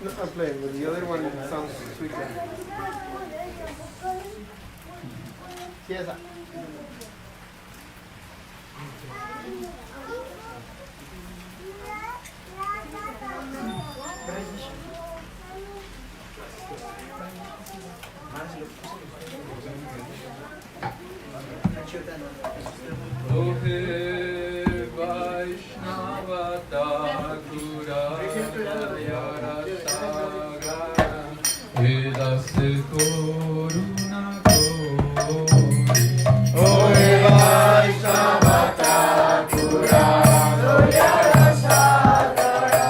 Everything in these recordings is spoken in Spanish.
No, I'm playing, but the other one sounds sweeter. Yes. Ohe Vaishnava Thakura Yarasagara Vedase Koruna Kori Ohe Vaishnava Thakura Yarasagara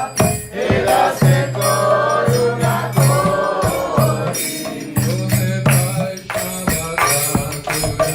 Vedase Koruna Kori Ohe Vaishnava Thakura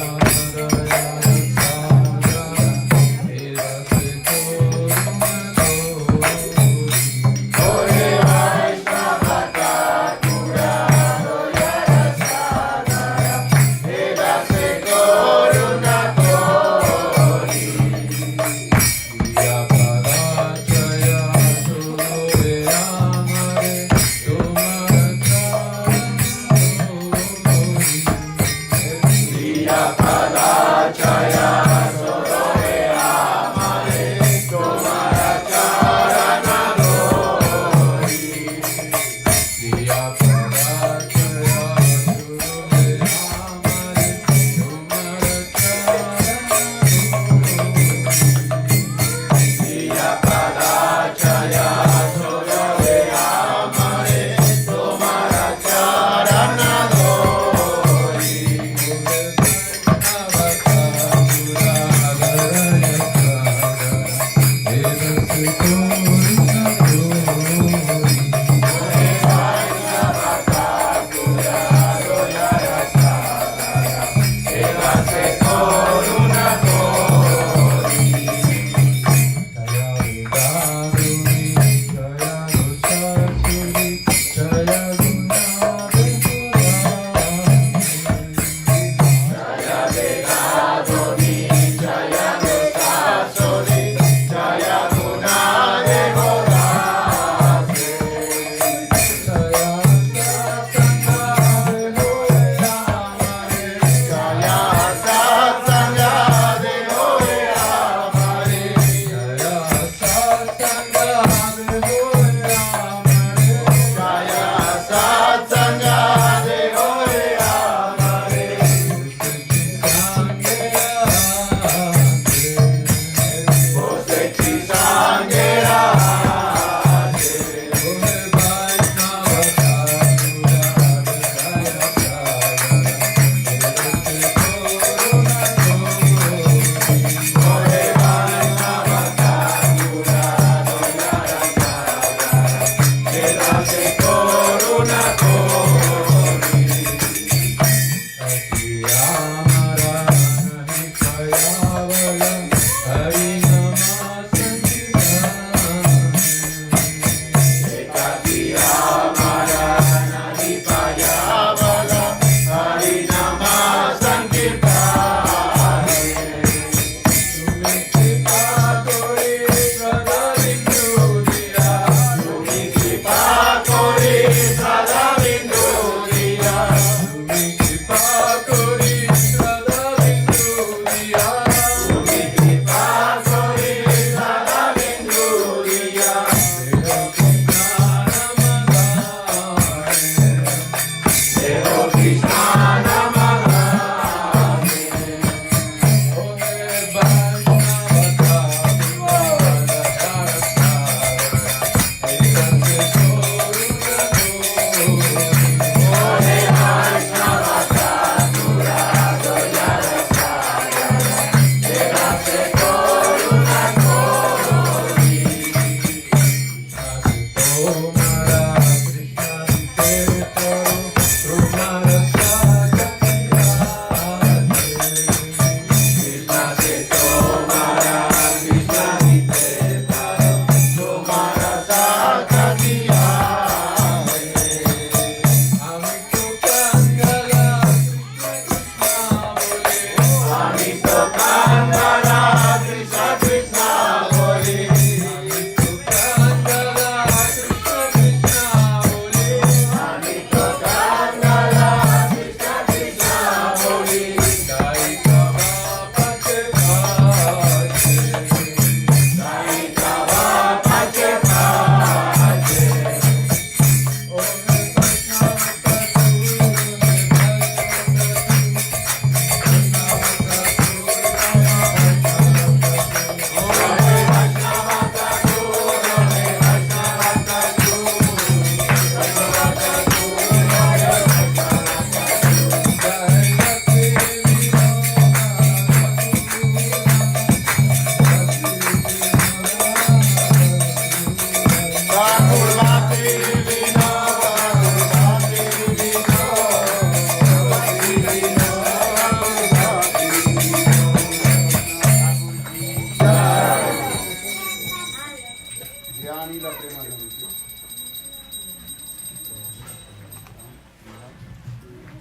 ध्यानीला प्रेमाधन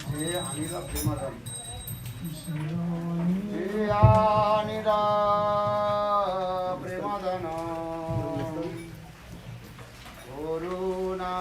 जे अनिला प्रेमाधन जे अनिला प्रेमाधन करुणा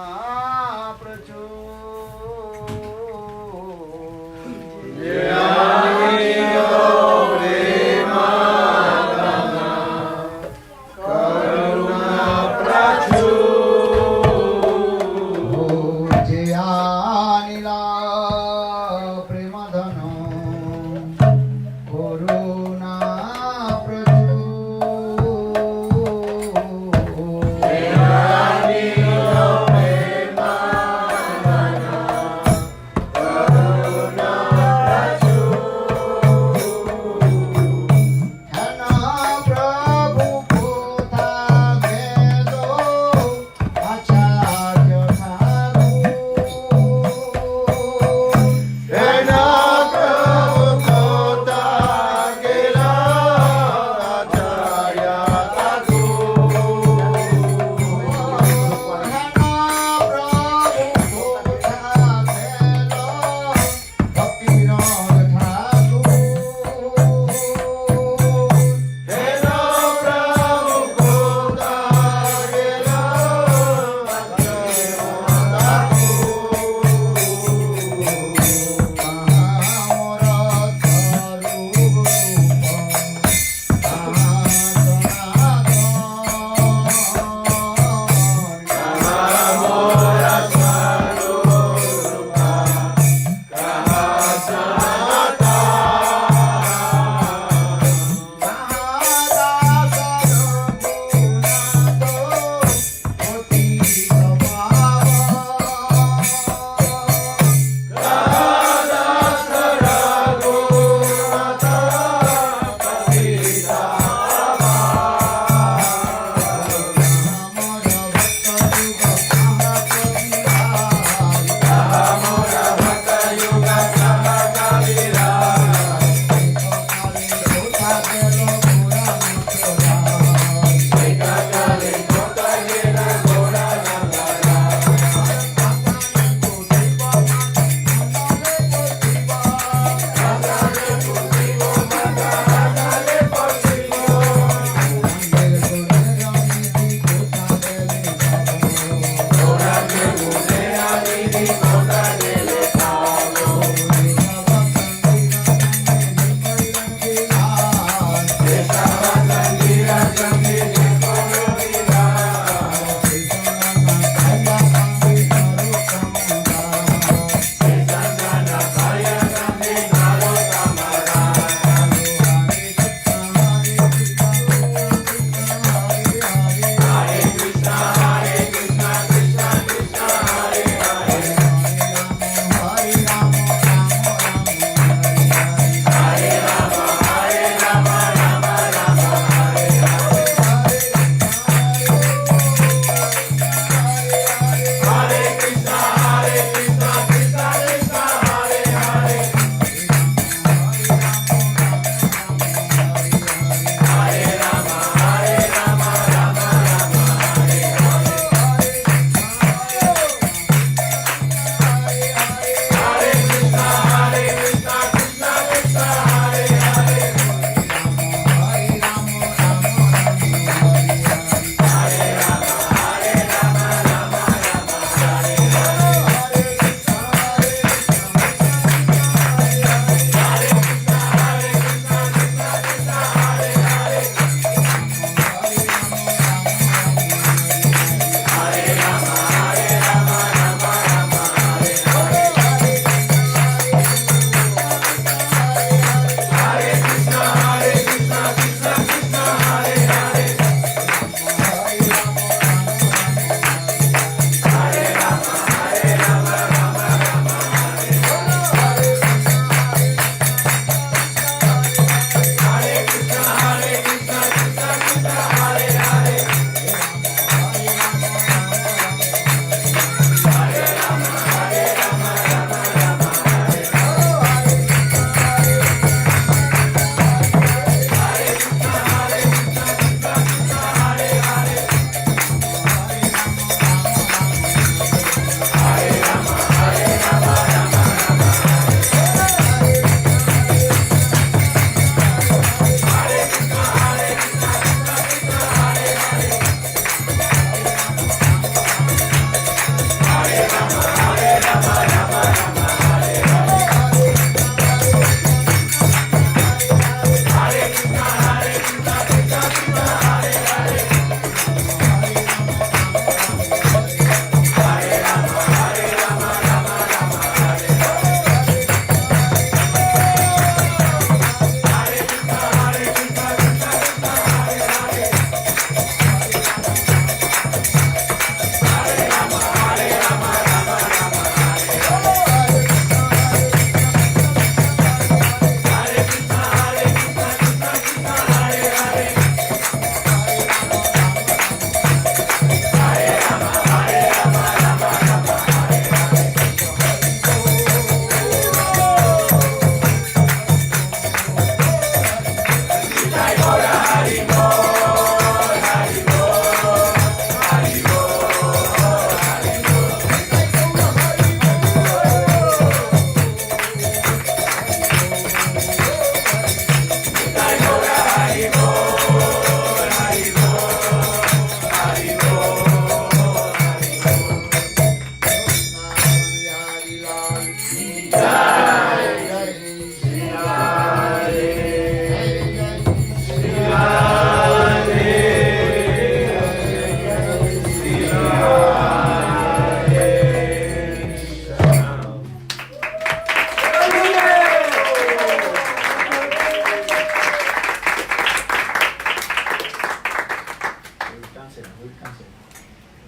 ॐ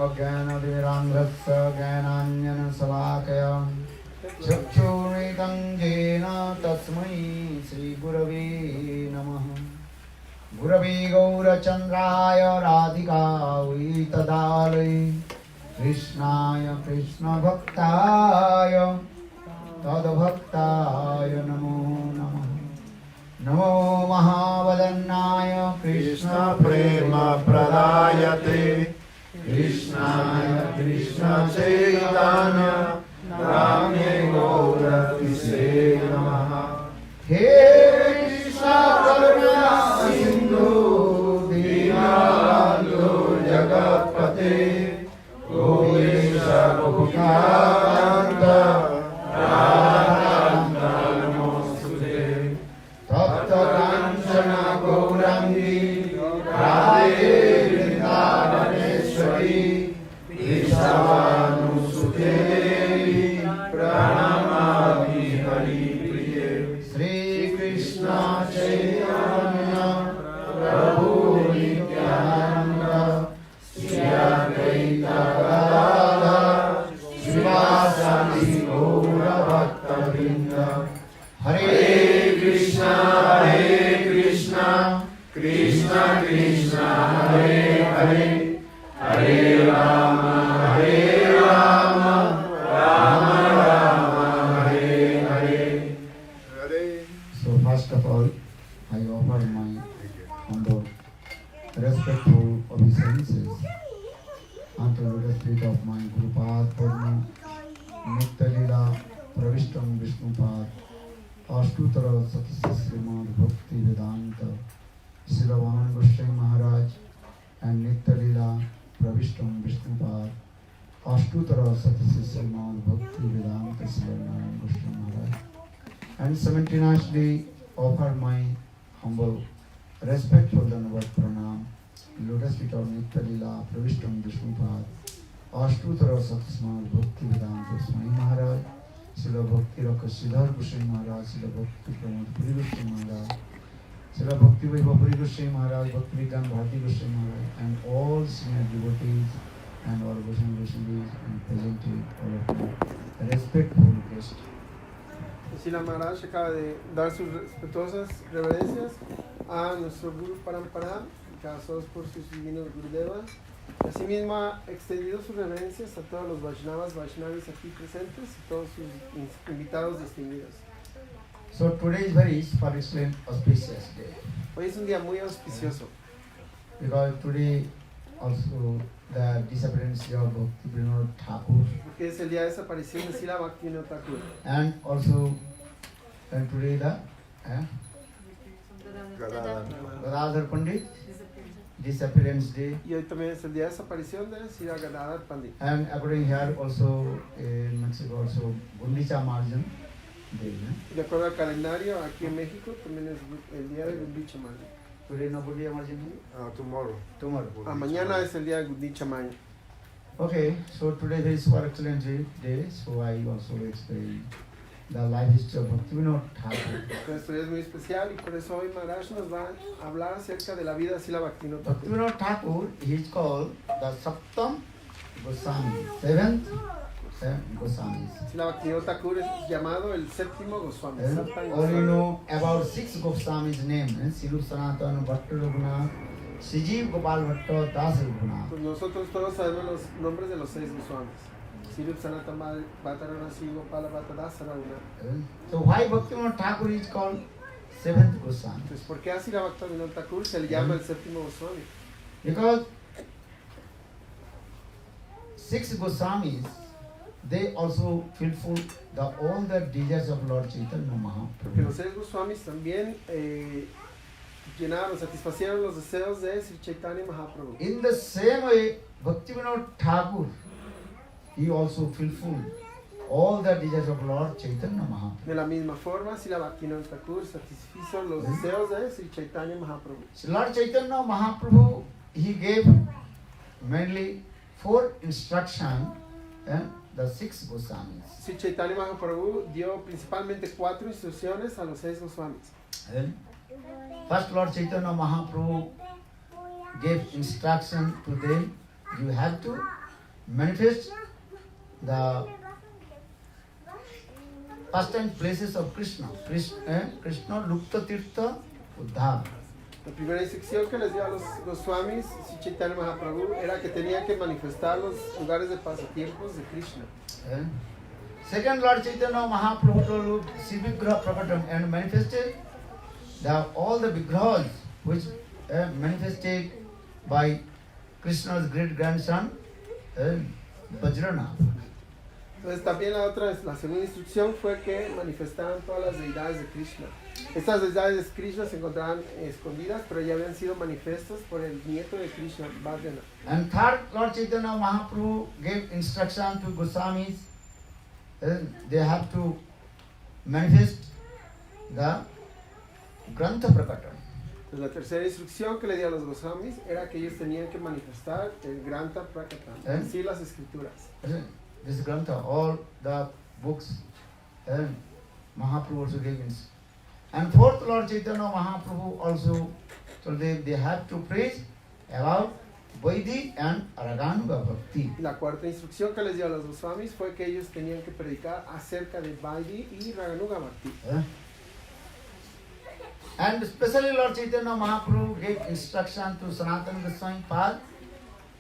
अज्ञानतिमिरान्धस्य ज्ञानाञ्जनशलाकया चक्षुर्मिलितं येन तस्मै श्रीगुरवे नमः। गुरवे गौरचन्द्राय राधिकायै तदालये कृष्णाय कृष्णभक्ताय तद्भक्ताय नमो नमः। नमो महावदन्नाय कृष्ण प्रेम प्रदायते कृष्णाय कृष्ण चैतन्य नामे गौरतिसे नमः। हे कृष्ण करुणा सिंधु दीनबन्धु जगत्पते गोविन्द गोपिकान्त राधाकान्त नमोस्तुते। तप्त कांचन गौरांगी राधे वृन्दावनेश्वरी वृषभानुसुते देवी प्रणमामि हरिप्रिये। श्री कृष्ण चैतन्य प्रभु नित्यानन्द श्री अद्वैत गदाधर श्रीवासादि गौरभक्तवृन्द। हरे कृष्ण कृष्ण कृष्ण हरे हरे हरे राम राम राम हरे Hare. So first of all, I offer my humble, respectful obeisances unto the feet of my Gurupad Padma, Nitya-lila Pravishtam Vishnupad, Ashtutara Satsya Srimad Bhakti Vedanta, Srila Vaman Goswami Maharaj, and Nitya-lila Pravishtam Vishnupad, Ashtutara Satsya Srimad Bhakti Vedanta, Srila Vaman Goswami Maharaj. And simultaneously offer my humble, respectful Dandavat Pranam, lotus feet of Nitya-lila Pravishtam Vishnupad, Ashtutara Satsya Bhakti Vedanta Swami Maharaj, Srila Bhakti Rakha Siddhar Goswami Maharaj, Srila Bhakti Pramod Puri Goswami Maharaj, Srila Bhakti Vaibhav Puri Goswami Maharaj, Bhakti Vigyan Bharati Goswami Maharaj, and all senior devotees and all Goswami Goswamis and presented all of you, respectful guests. Srila Maharaj acaba de dar sus respetuosas reverencias a nuestro Guru Parampara, casados por sus divinos Gurudevas. Asimismo ha extendido sus reverencias a todos los Vaishnavas, Vaishnavis aquí presentes y todos sus invitados distinguidos. So today is very for excellent auspicious day, Hoy es un día muy auspicioso, because today also the disappearance of Bhakti Vinod Thakur, porque es el día de desaparición de Srila Bhaktivinoda Thakur. and also and today the Gadadhar Pandit disappearance day, Y hoy también es el día de desaparición de Srila Gadadhar Pandit. and according here also in Mexico also Gundicha Marjan day. De acuerdo al calendario, aquí en México también es el día de Gundicha Maya. Today no Gundicha Marjan day? Tomorrow. Tomorrow. Mañana es el día de Gundicha Maya. Okay, so today is for excellent day, so I also explain the life history of Bhaktivinoda Thakur. Esto es muy especial y por eso hoy Maharaj nos va a hablar acerca de la vida de Srila Bhaktivinoda Thakur. Bhaktivinoda Thakur, he is called the Saptam Goswami, seventh Goswami. Srila Bhaktivinoda Thakur es llamado el séptimo Goswami. And Saptam all you Goswami. know about six Goswamis' name, Sirup Sanatana, Bhattu Raghunath, Sijiv Gopal Bhattu, Das Raghunath. Pues nosotros todos sabemos los nombres de los 6 Goswamis. Sirup Sanatana Bhattarana Sigo Pala Bhattadasa Raghunath. So why Bhaktivinoda Thakur is called seventh Goswami? Entonces, ¿por qué a Srila Bhaktivinoda Thakur se le llama el séptimo Goswami? Because six Goswamis, they also fulfill all the desires of Lord Chaitanya Porque los Mahaprabhu. 6 Goswamis también llenaron, satisfacieron los deseos de Sri Chaitanya Mahaprabhu. In the same way, Bhaktivinoda Thakur, he also fulfilled all the desires of Lord Chaitanya Mahaprabhu. De la misma forma, Srila Bhaktivinoda Thakur satisfizo los deseos de Sri Chaitanya Mahaprabhu. So Lord Chaitanya Mahaprabhu, he gave mainly 4 instructions and the 6 Goswamis. Sri Chaitanya Mahaprabhu dio principalmente 4 instrucciones a los 6 Goswamis. And first Lord Chaitanya Mahaprabhu gave instruction to them, you have to manifest the pastime places of Krishna. Krishna Lupta Tirtha Uddhar. La primera instrucción que les dio a los Goswamis, Sri Chaitanya Mahaprabhu, era que tenían que manifestar los lugares de pasatiempos de Krishna. And second, Lord Chaitanya Mahaprabhu told Sivigraha Prakatam and manifested all the vigrahas which manifested by Krishna's great grandson Vajranath. Entonces también la segunda instrucción fue que manifestaran todas las deidades de Krishna. Estas deidades de Krishna se encontraban escondidas, pero ya habían sido manifiestas por el nieto de Krishna, Vajranath. And third, Lord Chaitanya Mahaprabhu gave instruction to Goswamis, they have to manifest the Grantha Prakatam. Entonces, la tercera instrucción que le dio a los Goswamis era que ellos tenían que manifestar el Grantha Prakatam, es decir, las escrituras. This Grantha, all the books, and Mahaprabhu also gave instruction. And fourth, Lord Chaitanya Mahaprabhu also told them they have to preach about Vaidhi and Raganuga Bhakti. Y la cuarta instrucción que les dio a los Goswamis fue que ellos tenían que predicar acerca de Vaidhi y Raganuga Bhakti. And especially Lord Chaitanya Mahaprabhu gave instruction to Sanatana Goswami Pad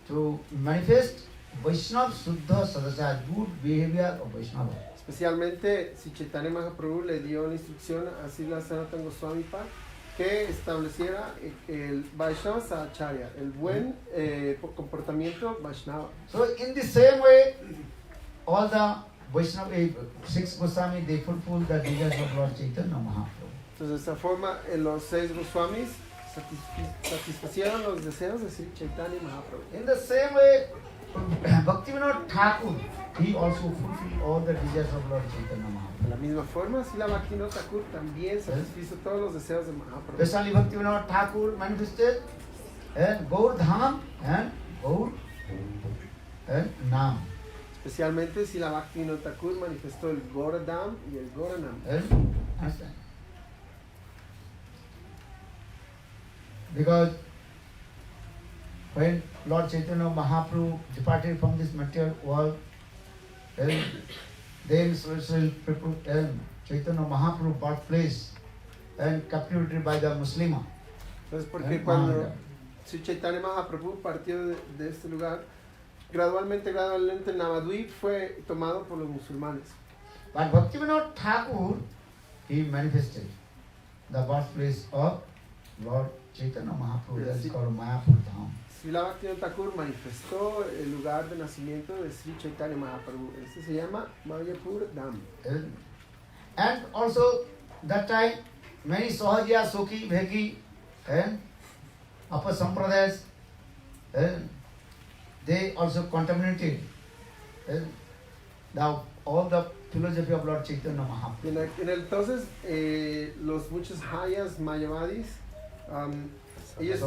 to manifest Vaishnava Suddha Sadasya, good behavior of Vaishnava. Especialmente, Sri Chaitanya Mahaprabhu le dio la instrucción a Srila Sanatana Goswami Pad que estableciera el Vaishnava Sacharya, el buen comportamiento Vaishnava. So in the same way, all the Vaishnava 6 Goswami, they fulfill the desires of Lord Chaitanya Mahaprabhu. Entonces, de esta forma, los 6 Goswamis satisfacieron los deseos de Sri Chaitanya Mahaprabhu. In the same way, Bhaktivinoda Thakur, he also fulfilled all the desires of Lord Chaitanya Mahaprabhu. De la misma forma, Srila Bhaktivinoda Thakur también satisfizo todos los deseos de Mahaprabhu. Especially Bhaktivinoda Thakur manifested Gaur Dham and Gaur Nam. Especialmente, Srila Bhaktivinoda Thakur manifestó el Goradam y el Goranam. Understand? Because when Lord Chaitanya Mahaprabhu departed from this material world, then Chaitanya Mahaprabhu birthplace and captivated by the Muslima. Entonces, porque cuando Sri Chaitanya Mahaprabhu partió de este lugar, gradualmente Navadvip fue tomado por los musulmanes. But Bhaktivinoda Thakur, he manifested the birthplace of Lord Chaitanya Mahaprabhu, that is called Mayapur Dham. Srila Bhaktivinoda Thakur manifestó el lugar de nacimiento de Sri Chaitanya Mahaprabhu. Este se llama Mayapur Dham. And also that time many Sahaja, Sokhi, Bhegi and Upper Sampradayas, they also contaminated all the philosophy of Lord Chaitanya Mahaprabhu. En el entonces, los muchos Hayas, Mayavadis, ellos,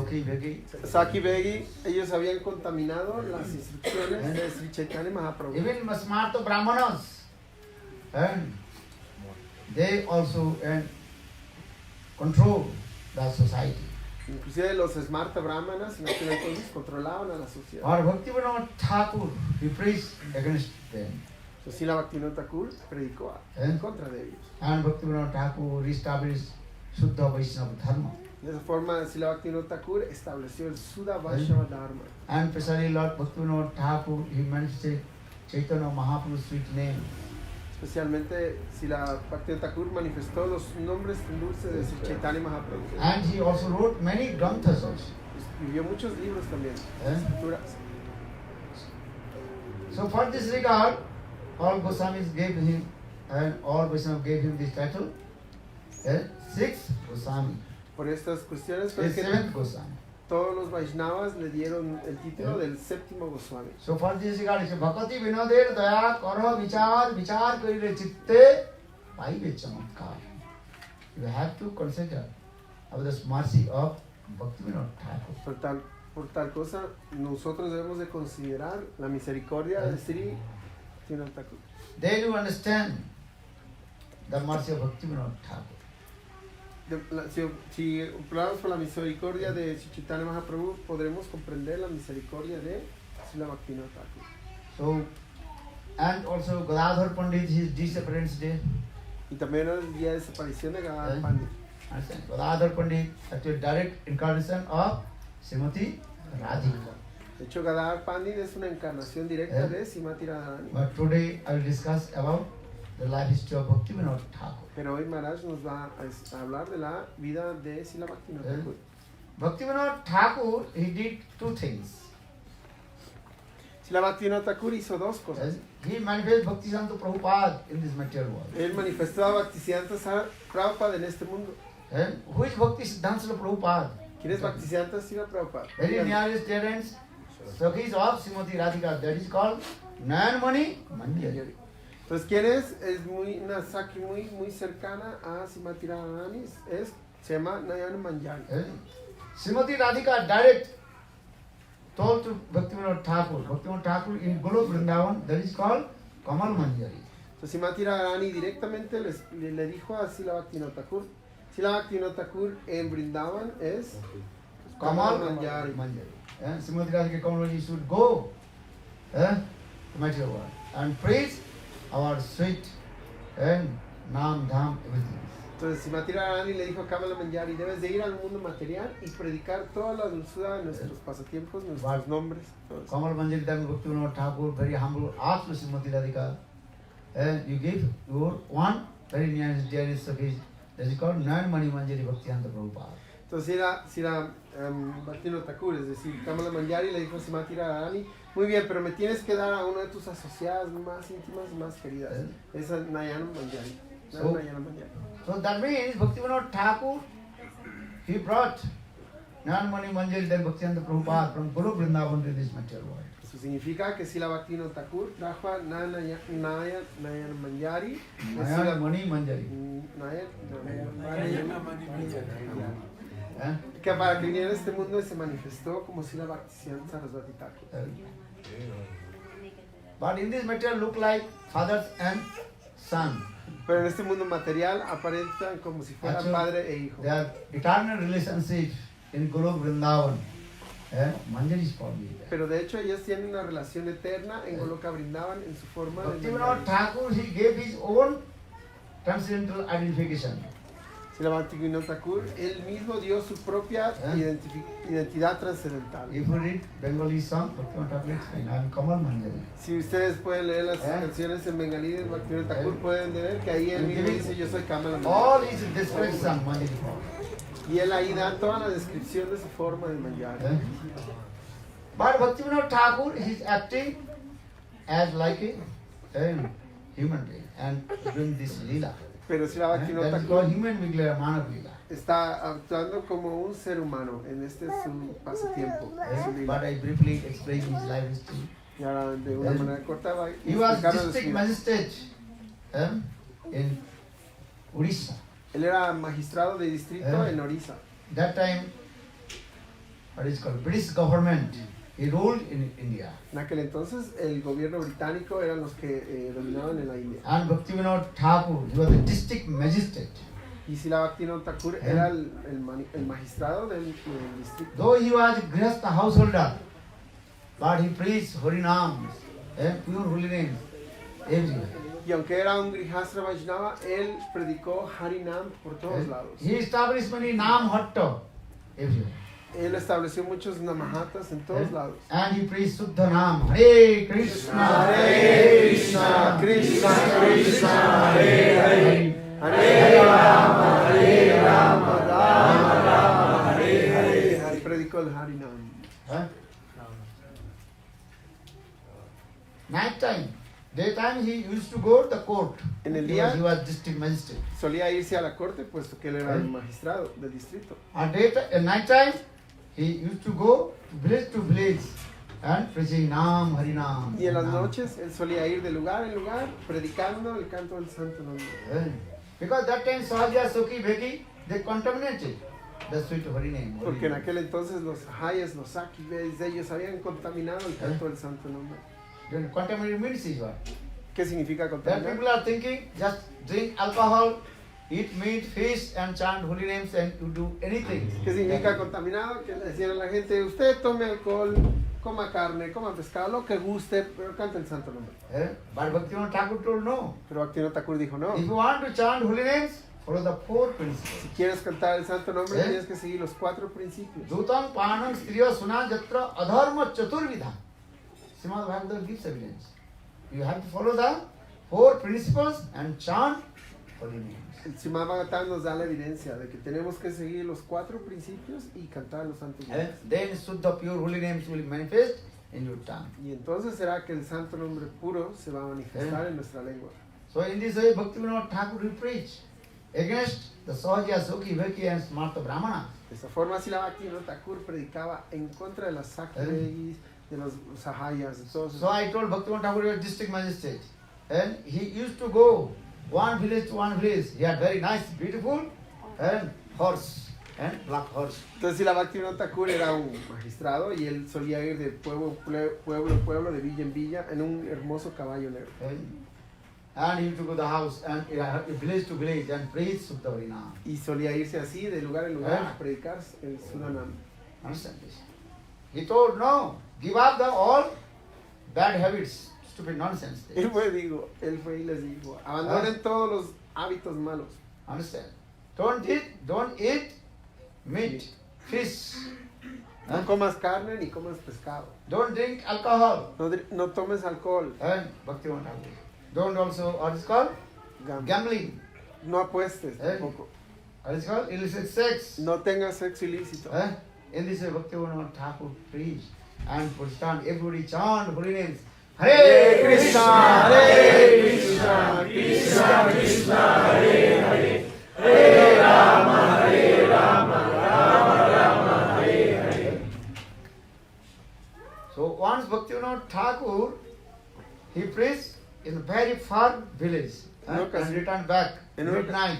Saki Begi, ellos habían contaminado las instrucciones de Sri Chaitanya Mahaprabhu. Even Smarta Brahmanas, and they also control the society. Inclusive los Smarta Brahmanas en aquel entonces controlaban a la sociedad. Or Bhaktivinoda Thakur, he preached against them. So, Srila Bhaktivinoda Thakur predicó en contra de ellos. And Bhaktivinoda Thakur reestablished Shuddha Vaishnava Dharma. De esa forma, Srila Bhaktivinoda Thakur estableció el Shuddha Vaishnava Dharma. And especially Lord Bhaktivinoda Thakur, he manifested Chaitanya Mahaprabhu's sweet name. Especialmente, Srila Bhaktivinoda Thakur manifestó los nombres dulces de Sri Chaitanya Mahaprabhu. And he also wrote many granthas also. Escribió muchos libros también, escrituras. So for this regard, all Goswamis gave him, and all Vaishnavas gave him this title, 6th Goswami, Por estas cuestiones the fue que 7th Goswami. todos los Vaishnavas le dieron el título del séptimo Goswami. So for this regard, Bhakati Vinoder Daya Karo Vichar Karire Chitte Paive Chamatkar. You have to consider about the mercy of Bhakti Vinod Thakur. Por tal cosa, nosotros debemos de considerar la misericordia de Sri Vinod Thakur. They do understand the mercy of Bhakti Vinod Thakur. Si hablamos por la misericordia de Sri Chaitanya Mahaprabhu, podremos comprender la misericordia de Srila Bhaktivinoda Thakur. So, and also Gadadhar Pandit, his disappearance day. Y también el día de desaparición de Gadadhar Pandit. Understand? Gadadhar Pandit, actually direct incarnation of Srimati Radhika. De hecho, Gadadhar Pandit es una encarnación directa de Srimati Radharani. But today I will discuss about the life history of Bhakti Vinod Thakur. Pero hoy Maharaj nos va a hablar de la vida de Srila Bhaktivinoda Thakur. Bhakti Vinod Thakur, he did two things. Srila Bhaktivinoda Thakur hizo dos cosas. He manifested Bhaktisiddhanta Prabhupada in this material world. Él manifestó a Bhaktisiddhanta Prabhupada en este mundo. And who is Bhaktisiddhanta Prabhupada? ¿Quién es Bhaktisiddhanta Srila Prabhupada? Very nearest parents, Sakhis of Srimati Radhika, that is called Nayanmani Manjari. Entonces, ¿quién es? Es una Sakhi muy cercana a Srimati Radharani, se llama Nayana Manjari. Srimati Radhika direct told to Bhaktivinoda Thakur. Bhaktivinoda Thakur in Golok Vrindavan, that is called Kamal Manjari. Entonces, Srimati Radharani directamente le dijo a Srila Bhaktivinoda Thakur. Srila Bhaktivinoda Thakur en Vrindavan es Kamal Manjari. Srimati Radhika Kamal should go to material world and praise our sweet and Nam Dham everything. Entonces, Srimati Radharani le dijo a Kamala Manjari, debes de ir al mundo material y predicar toda la dulzura de nuestros pasatiempos, nuestros nombres. Kamal Manjari, then Bhaktivinoda Thakur, very humble, asked to Srimati Radhika, you give your one very nice dearest of his, that is called Nayanmani Manjari Bhaktivinoda Prabhupada. Entonces, era Bhaktivinoda Thakur, es decir, Kamala Manjari le dijo a Srimati Radharani, muy bien, pero me tienes que dar a una de tus asociadas más íntimas y más queridas. Esa es Nayana Manjari. So that means Bhaktivinoda Thakur, he brought Nayanmani Manjari, then Bhaktivinoda Prabhupada from Guru Vrindavan to this material world. Eso significa que si la Bhaktivinoda Thakur trajo a Nayana Manjari, Nayanmani Manjari. Que para que viniera a este mundo se manifestó como si la Bhaktisiddhanta Saraswati Thakur. But in this material look like fathers and son. Pero en este mundo material aparentan como si fueran padre e hijo. They are eternal relationships in Guru Vrindavan. Manjari is probably there. Pero de hecho ellos tienen una relación eterna en Goloka Vrindavan en su forma de Bhaktivinoda Thakur, he gave his own transcendental identification. Srila Bhaktivinoda Thakur, él mismo dio su propia identidad trascendental. If you read Bengali song, Bhaktivinoda Thakur explains, I am Kamal Manjari. Si ustedes pueden leer las canciones en bengalí de Bhaktivinoda Thakur, pueden ver que ahí él mismo dice, yo soy Kamala Manjari. All is description, Manjari form. Y él ahí da toda la descripción de su forma de Manjari. But Bhaktivinoda Thakur is acting as like a human being and doing this lila. Pero Srila Bhaktivinoda Thakur está actuando como un ser humano en este su pasatiempo. But I briefly explain his life history. Y ahora de una manera corta va a He was district magistrate in Orissa. Él era magistrado de distrito en Orissa. That time, what is called British government, he ruled in India. En aquel entonces el gobierno británico eran los que dominaban en la India. And Bhaktivinoda Thakur, he was the district magistrate. Y Srila Bhaktivinoda Thakur era el magistrado del distrito. Though he was a Grihastha householder, but he preached Harinam, pure holy names, everywhere. Y aunque era un Grihastra Vaishnava, él predicó Harinam por todos lados. He established many Nam Hatta everywhere. Él estableció muchos namahatas en todos lados. And he preached Suddha Nam, Hare Krishna, Hare Krishna, Krishna Krishna, Hare Hare, Hare Rama, Rama Rama, Hare Hare. Y predicó el Harinam. Night time. Daytime he used to go to the court. En el día he was district magistrate. Solía irse a la corte puesto que él era el magistrado del distrito. At night time he used to go to village and preaching Nam Harinam. Y en las Nam. noches él solía ir de lugar en lugar predicando el canto del santo nombre. Because that time Sahajya, Sukhi, Bheki, they contaminated the sweet Hari name. Porque en aquel entonces los Sahayas, los Sakis, ellos habían contaminado el canto del santo nombre. Then contaminated means is what? ¿Qué significa That contaminar? people are thinking just drink alcohol, eat meat, fish, and chant holy names, and you do anything. ¿Qué significa contaminado? Que le decían a la gente, usted tome alcohol, coma carne, coma pescado, lo que guste, pero cante el santo nombre. But Bhaktivinoda Thakur told no. Pero Bhaktivinoda Thakur dijo, no, If you want to chant holy names, follow the four principles. si quieres cantar el santo nombre tienes que seguir los 4 principios. Dutam panam striya suna jatra adharma chaturvidha. Srimad Bhagavatam gives evidence. You have to follow the 4 principles and chant holy names. El Srimad Bhagavatam nos da la evidencia de que tenemos que seguir los 4 principios y cantar los santos nombres. Then Suddha pure holy names will manifest in your tongue. Y entonces será que el santo nombre puro se va a manifestar en nuestra lengua. So in this way Bhaktivinoda Thakur will preach against the Sahajya, Sukhi, Bheki and Smarta Brahmana. De esta forma, así la Bhaktivinoda Thakur predicaba en contra de las Sakis, de los Sahayas, de todos. So I told Bhaktivinoda Thakur was district magistrate, and he used to go one village to one village. He had very nice, beautiful, and horse, and black horse. Entonces, si la Bhaktivinoda Thakur era un magistrado y él solía ir de pueblo en pueblo, de villa en villa, en un hermoso caballo negro. And he used to go to the house and village to village and preach Suddha Harinam. Y solía irse así, de lugar en lugar, a predicar el Sudanam. Understand this? He told, no, give up the all bad habits, stupid nonsense. Él fue y les dijo, abandonen todos los hábitos malos. Understand? Don't eat meat, fish. No comas carne ni comas pescado. Don't drink alcohol. No tomes alcohol. And Bhaktivinoda Thakur. Don't also, what is called? Gambling. No apuestes tampoco. What is called? Illicit sex. No tengas sexo ilícito. In this way, Bhaktivinoda Thakur preached and protestant everybody chant holy names. Hare Krishna, Hare Krishna, Krishna Krishna, Hare Hare, Hare Rama, Hare Rama, Rama Rama, Hare Hare. So once Bhaktivinoda Thakur, he preached in a very far village and returned back midnight.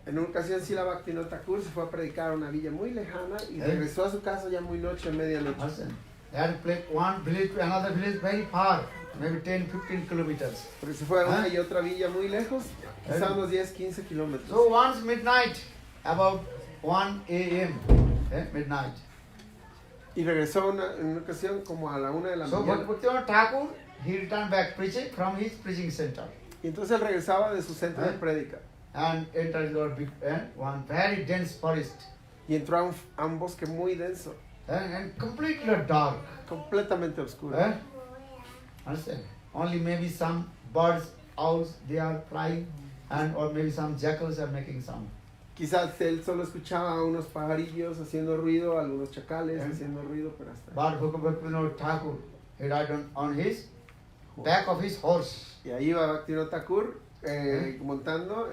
En una ocasión, sí, la Bhaktivinoda Thakur se fue a predicar a una villa muy lejana y regresó a su casa ya muy noche, medianoche. They had to play one village to another village very far, maybe 10-15 kilometers. Porque se fue a una y otra villa muy lejos, quizá unos 10-15 kilómetros. So once midnight, about 1 a.m., midnight. Y regresó en una ocasión como a la 1 de la So mañana. Bhaktivinoda Thakur, he returned back preaching from his preaching center. Y entonces él regresaba de su centro de prédica. And entered one very dense forest. Y entró a un bosque muy denso. And completely dark. Completamente oscuro. Understand? Only maybe some birds, owls, they are flying, and or maybe some jackals are making sound. Quizás él solo escuchaba a unos pajarillos haciendo ruido, algunos chacales haciendo ruido, pero hasta. But Bhaktivinoda Thakur, he rode on his back of his horse. Y ahí iba Bhaktivinoda Thakur montando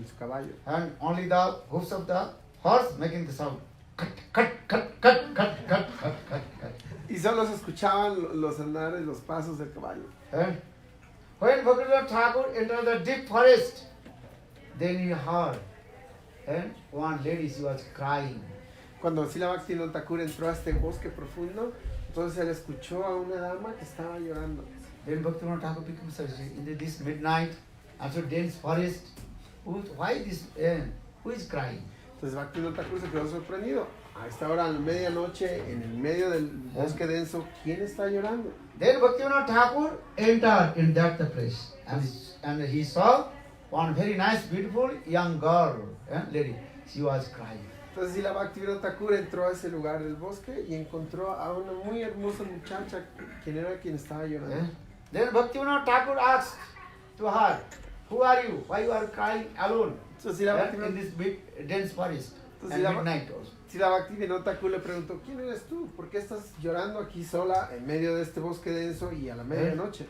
su caballo. And only the hoofs of the horse making the sound. Cut, cut, cut, cut, cut, cut, cut, cut, cut. Y solo se escuchaban los andares, los pasos del caballo. And when Bhaktivinoda Thakur entered the deep forest, then he heard, and one lady, she was crying. Cuando Srila Bhaktivinoda Thakur entró a este bosque profundo, entonces él escuchó a una dama que estaba llorando. Then Bhaktivinoda Thakur became surprised. In this midnight, after dense forest, why this? Who is crying? Entonces Bhaktivinoda Thakur se quedó sorprendido. A esta hora, a la medianoche, en el medio del bosque denso, ¿quién está llorando? Then Bhaktivinoda Thakur entered in that place, and he saw one very nice, beautiful young girl, lady. She was crying. Entonces la Bhaktivinoda Thakur entró a ese lugar del bosque y encontró a una muy hermosa muchacha, quien era quien estaba llorando. Then Bhaktivinoda Thakur asked to her, "Who are you? Why you are crying alone in this big dense forest at midnight also?" Srila Bhaktivinoda Thakur le preguntó, ¿quién eres tú? ¿Por qué estás llorando aquí sola en medio de este bosque denso y a la medianoche?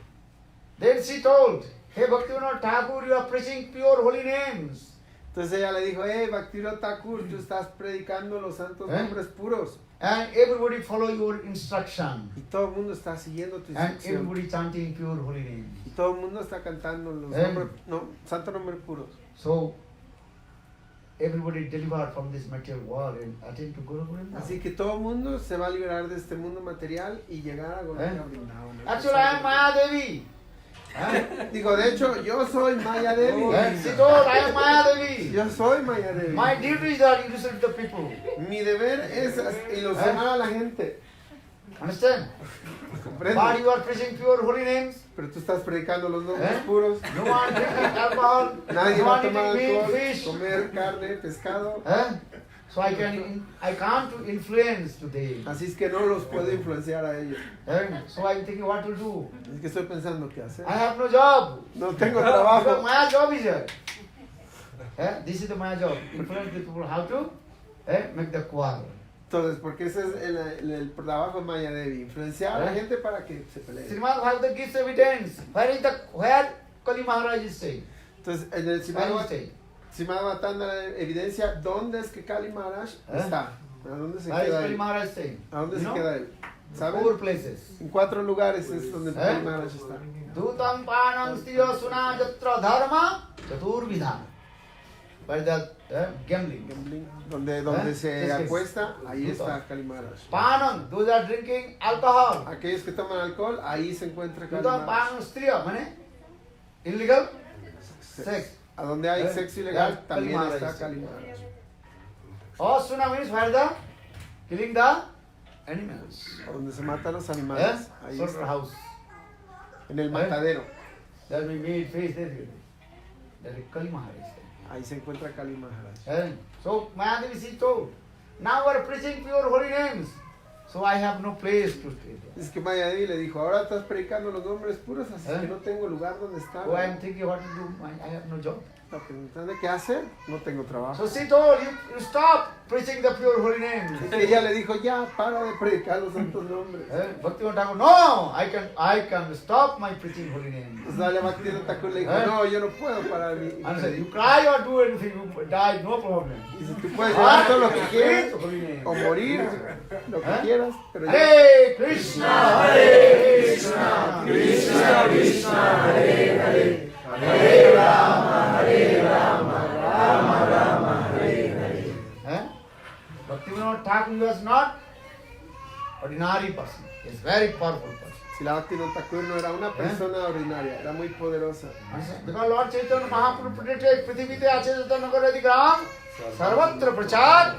Then she told, "Hey Bhaktivinoda Thakur, you are preaching pure holy names. Entonces ella le dijo, Bhaktivinoda Thakur, tú estás predicando los santos nombres puros. And everybody follow your instruction. Y todo el mundo está siguiendo tu And instrucción. everybody chanting pure holy names. Y todo el mundo está cantando los santos nombres puros. So, everybody delivered from this material world and attend to Guru Vrindavan. Así que todo el mundo se va a liberar de este mundo material y llegar a Goloka Vrindavan. Actually, I am Maya Devi. Digo, de hecho, yo soy Maya Devi. She told, I am Maya Devi. Yo soy Maya Devi. My duty is that you serve the people. Mi deber es ilusionar a la gente. Understand? ¿Comprende? But you are preaching pure holy names. Pero tú estás predicando los nombres puros. No one drinking alcohol. Nadie No va a one tomar eating meat, alcohol, fish. comer carne, pescado. So I can't influence today. Así es que no los puedo influenciar a ellos. So I'm thinking what to do. Es que estoy pensando qué hacer. I have no job. No tengo Because trabajo. my job is here. This is my job. Influence the people how to make the quarrel. Entonces, porque ese es el trabajo de Maya Devi, influenciar a la gente para que se peleen. Srimad Bhagavatam gives evidence. Where Kali Maharaj is staying? Entonces, en el Where is staying? Srimad Bhagavatam da la evidencia dónde es que Kali Maharaj está. ¿A dónde se Where is queda Kali él? Maharaj staying? ¿A dónde You se know? queda él? ¿Saben? 4 places. En 4 lugares es donde Kali Maharaj está. Dutam panam stiya suna jatra dharma chaturvidha. By that gambling. Gambling, donde se Yes, yes. apuesta, ahí está Kali Maharaj. Panam, those are drinking alcohol. Aquellos que toman alcohol, ahí se encuentra Kali Dutam Maharaj. panam stiya, mane? Illegal sex. A donde hay sexo ilegal, Kali también Maharaj está is Kali Maharaj. Oh, suna means where the killing the animals. A donde se matan los animales, ahí está. Slaughterhouse. En el matadero, That we made face there. That is Kali Maharaj. ahí se encuentra Kali Maharaj. So Mahadevi she told, now we are preaching pure holy names. So I have no place to stay there. Es que Maya Devi le dijo, ahora estás predicando los nombres puros, así que no tengo lugar donde estar. So I am thinking what to do. I have no job. Está preguntando qué hacer, no tengo trabajo. So she told you stop preaching the pure holy names. Y ella le dijo, ya, para de predicar los santos nombres. Bhaktivinoda Thakur, no, I can stop my preaching holy names. Entonces dale Bhaktivinoda Thakur le dijo, no, yo no puedo parar mi And said, you cry or do anything, you die, no problem. Y si tú puedes llorar todo lo que quieras, Preach holy names. o morir, lo que quieras, pero ya. Hare Krishna, Hare Krishna, Krishna Krishna, Hare Hare, Hare Rama, Rama Rama, Hare Hare. Bhaktivinoda Thakur was not ordinary person. He is very powerful person. Si la Bhaktivinoda Thakur no era una persona ordinaria, era muy poderosa. Because Lord Chaitanya Mahaprabhu predicted, Prithivite Ache Chaitanya Karadi Gram, Sarvatra Prachar.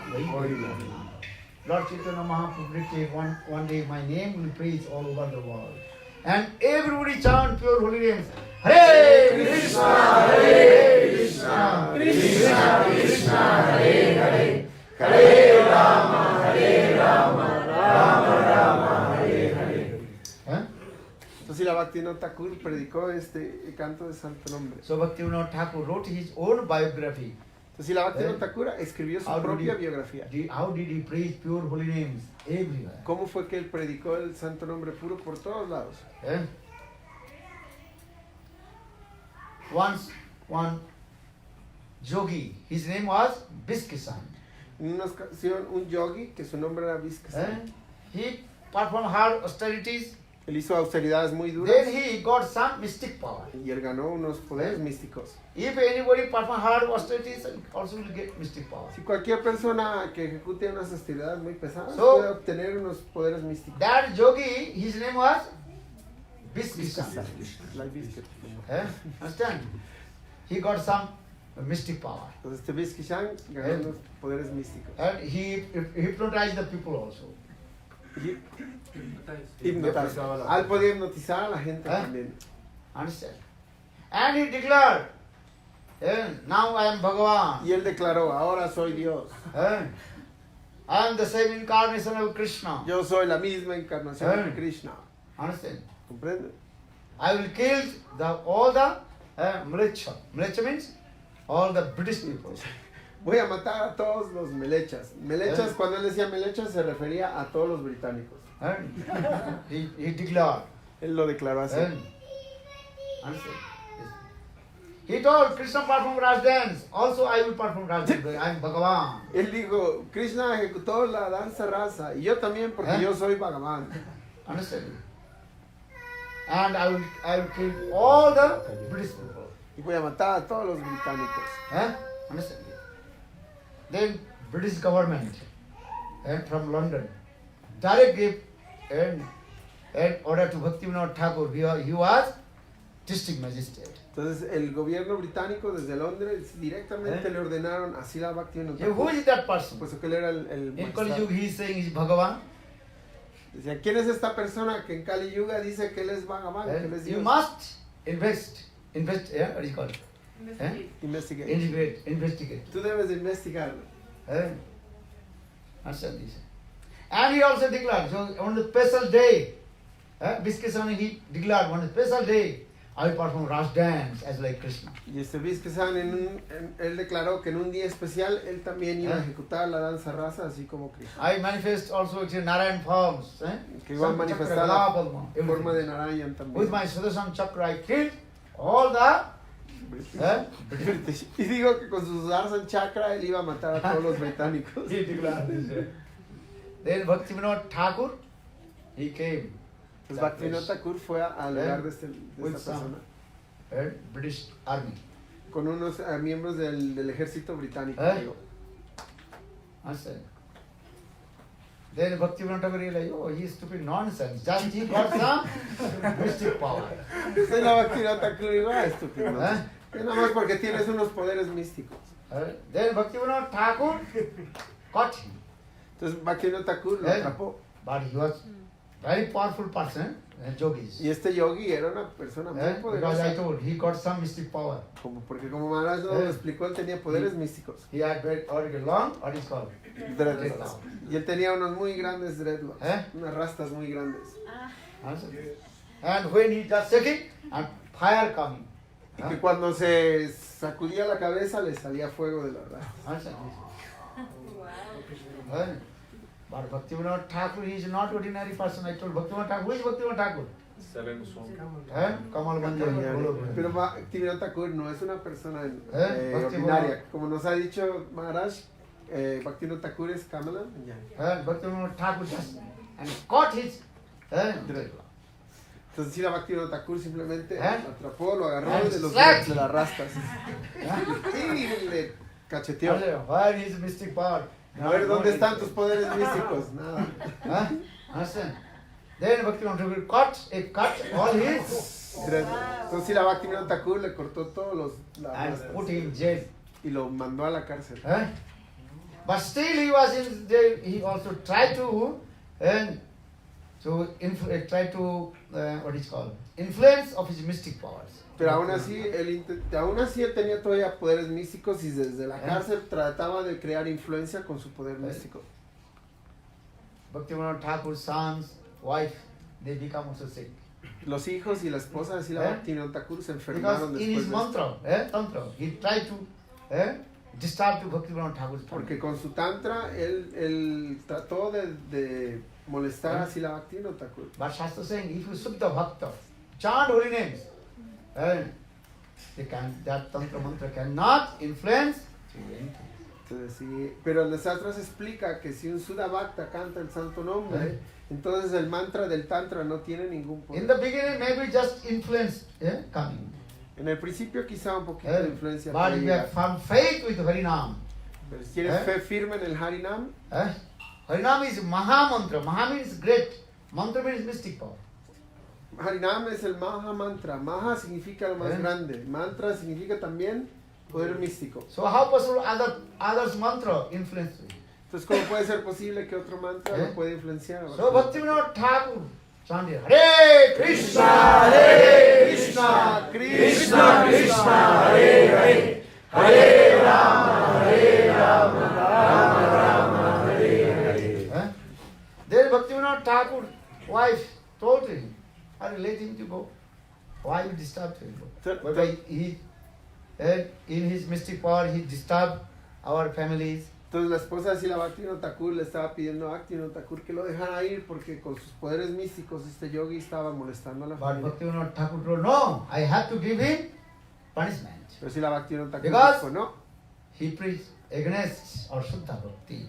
Lord Chaitanya Mahaprabhu predicted one day my name will preach all over the world. And everybody chant pure holy names. Hare Krishna, Hare Krishna, Krishna Krishna, Hare Hare, Hare Rama, Rama Rama, Hare Hare. Entonces la Bhaktivinoda Thakur predicó el canto de santo nombre. So Bhaktivinoda Thakur wrote his own biography. Entonces la Bhaktivinoda Thakur escribió su propia biografía. How did he preach pure holy names everywhere? ¿Cómo fue que él predicó el santo nombre puro por todos lados? Once one yogi, his name was Biskisan. En una ocasión, un yogi, que su nombre era Biskasan, He performed hard austerities. él hizo austeridades muy duras Then he got some mystic power. y él ganó unos poderes místicos. If anybody perform hard austerities, also will get mystic power. Si cualquier persona que ejecute unas austeridades muy pesadas So, puede obtener unos poderes místicos. That yogi, his name was Biskisan. Like Biscuit. Understand? He got some mystic power. Entonces este Biskasan ganó unos poderes místicos. And he hypnotized the people also. Hipnotizar. Él podía hipnotizar a la gente también. Understand? And he declared, now I am Bhagavan. Y él declaró, ahora soy Dios. I am the same incarnation of Krishna. Yo soy la misma encarnación de Krishna. Understand? ¿Comprende? I will kill all the Mlecha. Mlecha means all the British people. Voy a matar a todos los melechas. Melechas, cuando él decía melechas, se refería a todos los británicos. He declared. Él lo declaró así. Understand? He told Krishna perform Raj dance. Also I will perform Raj dance. I am Bhagavan. Él dijo, Krishna ejecutó la danza rasa y yo también porque yo soy Bhagavan. Understand? And I will kill all the British people. Y voy a matar a todos los británicos. Understand? Then British government from London direct gave and order to Bhaktivinoda Thakur. He was district magistrate. Entonces el gobierno británico desde Londres directamente le ordenaron a Srila Bhaktivinoda Yeah, who Thakur, is that person? puesto que él era el In Kali magistrado. Yuga he is saying he is Bhagavan. Decía, ¿quién es esta persona que en Kali Yuga dice que él es Bhagavan, que él es You Dios? must invest, what is it called? Investigate. Investigate. Tú debes de investigarlo. Understand this? And he also declared, so on the special day, Viskasana he declared, on a special day, I will perform Raj dance as like Krishna. Y Vishkasan él declaró que en un día especial él también iba a ejecutar la danza rasa así como Krishna. I manifest also with Narayan forms, Que iba a Some manifestar chakra, la Galapalma, forma de everything. Narayan With también. my Sudarshan chakra I killed all the Y digo que con su Sudarshan chakra él iba a matar a todos los británicos. he declared this. Then Bhaktivinoda Thakur, he came. Entonces Bhaktivinoda Thakur fue al lugar de esta With persona some British army. con unos miembros del ejército británico. Digo. Understand? Then Bhaktivinoda Thakur realized, oh, he is stupid nonsense. Just he got some mystic power. Entonces la Bhaktivinoda Thakur digo, estúpido. ¿No? Es nada más porque tienes unos poderes místicos. Then Bhaktivinoda Thakur caught him. Entonces Bhaktivinoda Thakur lo atrapó. But he was very powerful person, yogis. Y este yogi era una persona muy Because I poderosa. told, he got some mystic power. Porque como Maharaj nos lo explicó, él tenía poderes místicos. He had very long, what is called? Dreadlocks. Y él tenía unos muy grandes dreadlocks. ¿Eh? Unas rastas muy grandes. And when he just shaking, and fire coming. Y que cuando se sacudía la cabeza le salía fuego de la rastas. But Bhaktivinoda Thakur, he is not ordinary person. I told Bhaktivinoda Thakur, who is Bhaktivinoda Thakur? Kamal Manjari. Pero Bhaktivinoda Thakur no es una persona Bhaktivinoda- ordinaria. Como nos ha dicho Maharaj, Bhaktivinoda Thakur es Kamala Manjari. Bhaktivinoda Thakur just and caught his Entonces sí, la Bhaktivinoda Thakur simplemente ¿Eh? lo atrapó, lo agarró And de slapped. las rastas. Y le cacheteó. Where is mystic power? A ver, ¿dónde están tus poderes místicos? Nada. Understand? Then Bhaktivinoda Thakur cut all his Entonces sí, la Bhaktivinoda Thakur le cortó todos las and rastas put him in jail. y lo mandó a la cárcel. But still he was in jail. He also tried to what is called influence of his mystic powers. Pero aún así él tenía todavía poderes místicos y desde la cárcel trataba de crear influencia con su poder místico. Bhaktivinoda Thakur's sons, wife, they become also sick. Los hijos y la esposa de Srila Bhaktivinoda Thakur se Because enfermaron in his después de esto. mantra, tantra, he tried to disturb to Bhaktivinoda Thakur's Porque con su tantra él trató de molestar a Srila Bhaktivinoda Thakur. But Shastra saying, if you Suddha Bhakta, chant holy names, that tantra mantra cannot influence anything. Entonces, sí, pero en los Shastras explica que si un Sudha Bhakta canta el santo nombre, entonces el mantra del tantra no tiene ningún In poder. the beginning, maybe just influence coming. En el principio quizá un poquito de influencia But puede if you have llegar. found faith with Harinam, Pero si tienes fe firme en el Harinam, Harinam is Maha Mantra. Maha means great. Mantra means mystic power. Harinam es el Maha Mantra. Maha significa lo más grande. Mantra significa también poder místico. So how possible others mantra influence you? Entonces, ¿cómo puede ser posible que otro mantra lo pueda influenciar? So Bhaktivinoda Thakur chanted Hare Krishna, Hare Krishna, Krishna Krishna, Hare Hare, Hare Rama, Rama Rama, Hare Hare. Then Bhaktivinoda Thakur wife told him, "Hare, let him to go. Why you disturb him? Whereby he, in his mystic power, he disturbed our families." Entonces la esposa de Srila Bhaktivinoda Thakur le estaba pidiendo a Bhaktivinoda Thakur que lo dejara ir porque con sus poderes místicos este yogi estaba molestando a la But familia. Bhaktivinoda Thakur told, "No, I have to give him punishment. Pero si la Bhaktivinoda Thakur Because- dijo, no. He preached against or Shuddha Bhakti.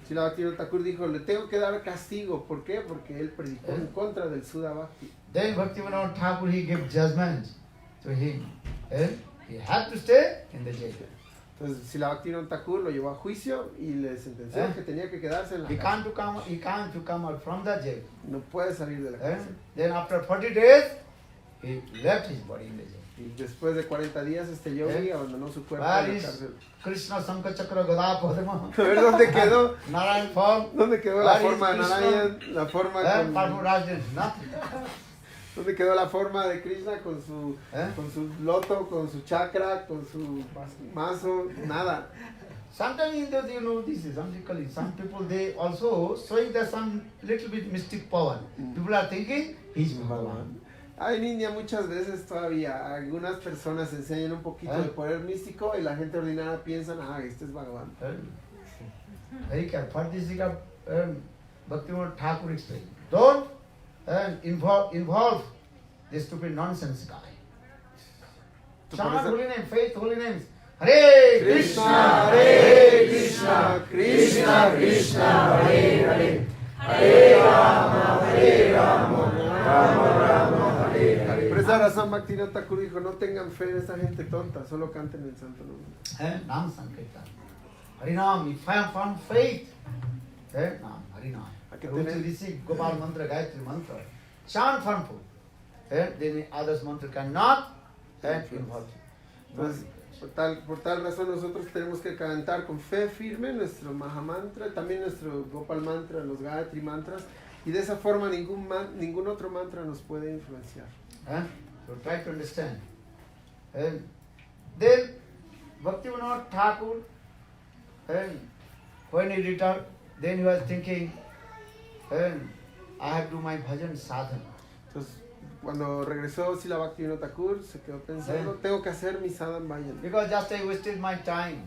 Si la Bhaktivinoda Thakur dijo, le tengo que dar castigo. ¿Por qué? Porque él predicó en contra del Sudha Bhakti. Then Bhaktivinoda Thakur, he gave judgment to him. And he had to stay in the jail. Entonces, si la Bhaktivinoda Thakur lo llevó a juicio y le sentenció que tenía que quedarse en la He cárcel. can't to come out from the jail. No puede salir de la cárcel. Then after 40 days, he left his body in the jail. Y después de 40 días, este yogi abandonó su cuerpo Where en la is cárcel. Krishna Sankha Chakra Gada Padma? A ver dónde quedó. Narayan form. ¿Dónde quedó la Where is forma de Krishna? Narayan? La forma And con, Parvuraj did nothing. ¿dónde quedó la forma de Krishna con su loto, con su chakra, con su mazo? Nada. Sometimes in the, this is some people they also showing that some little bit mystic power. People are thinking he's Bhagavan. En India muchas veces todavía algunas personas enseñan un poquito de poder místico y la gente ordinaria piensa, este es Bhagavan. Very careful. For this Bhaktivinoda Thakur explained. Don't involve this stupid nonsense guy. Chant holy name, faith, holy names. Hare Krishna, Hare Krishna, Krishna Krishna, Hare Hare, Hare Rama, Rama Rama, Hare Hare. Por esa razón Bhaktivinoda Thakur dijo, no tengan fe en esa gente tonta, solo canten el santo nombre. Nam Sankirtan. Harinam, if I am found faith, Nam, Harinam. Ruchi Gopal mantra, Gayatri mantra. Chant harmful. Then others mantra cannot involve. Pues, por tal razón nosotros tenemos que cantar con fe firme nuestro Mahamantra, también nuestro Gopal mantra, los Gayatri mantras, y de esa forma ningún otro mantra nos puede influenciar. So try to understand. Then Bhaktivinoda Thakur, when he returned, then he was thinking, I have to do my bhajan sadhana. Entonces, cuando regresó Srila Bhaktivinoda Thakur, se quedó pensando, tengo que hacer mi sadhan bhajan. Because just I wasted my time.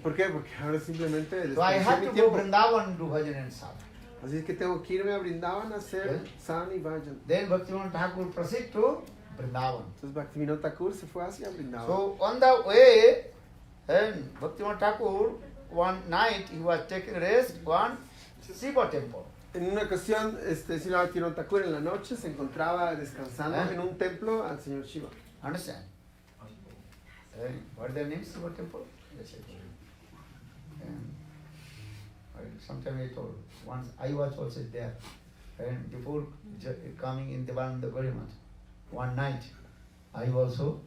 ¿Por qué? Porque ahora simplemente So I desperdicié have mi to go tiempo. Vrindavan and do bhajan and sadhana. Así es que tengo que irme a Brindavan a hacer sadhan y bhajan. Then Bhaktivinoda Thakur proceeded to Vrindavan. Entonces Bhaktivinoda Thakur se fue hacia Brindavan. So on the way, Bhaktivinoda Thakur, one night he was taking rest one Shiva temple. En una ocasión, Srila Bhaktivinoda Thakur en la noche se encontraba descansando en un templo al señor Shiva. Understand? What is the name of Shiva temple? Yes, sometime I told. Once I was also there. And before coming in Devananda Gorimat, one night I also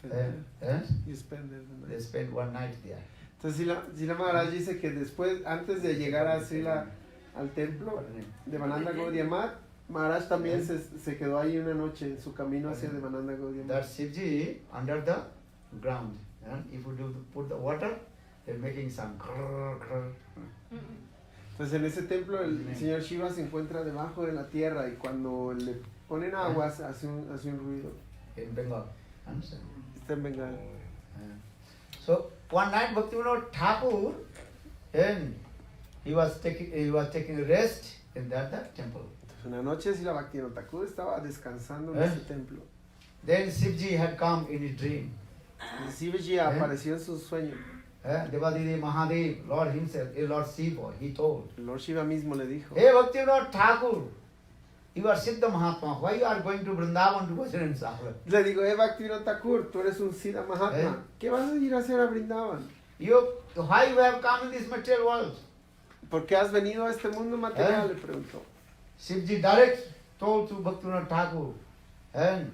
You spend it the night. they spent one night there. Entonces Srila Maharaj dice que después, antes de llegar a al templo de Devananda Gaudiya Math, Maharaj también se quedó ahí una noche en su camino hacia Devananda Gaudiya That Math. Shivji under the ground. And if you put the water, they're making some grrr, grrr. Entonces en ese templo el señor Shiva se encuentra debajo de la tierra y cuando le ponen agua hace un ruido. In Bengal. Understand? Está en Bengal. So one night Bhaktivinoda Thakur, and he was taking rest in that temple. Entonces una noche Srila Bhaktivinoda Thakur estaba descansando en ese templo. Then Shivji had come in his dream. Y Shivaji apareció en su sueño. Devadidi Mahadev, Lord himself, Lord Shiva, he told, El Lord Shiva mismo le dijo, Hey Bhaktivinoda Thakur, you are Siddha Mahatma, why you are going to Vrindavan to Bhajan and Sadhana? le digo, Bhaktivinoda Thakur, tú eres un Siddha Mahatma, ¿qué vas a ir a hacer a Brindavan? Why you have come in this material world? ¿Por qué has venido a este mundo material? Le preguntó. Shivji direct told to Bhaktivinoda Thakur, and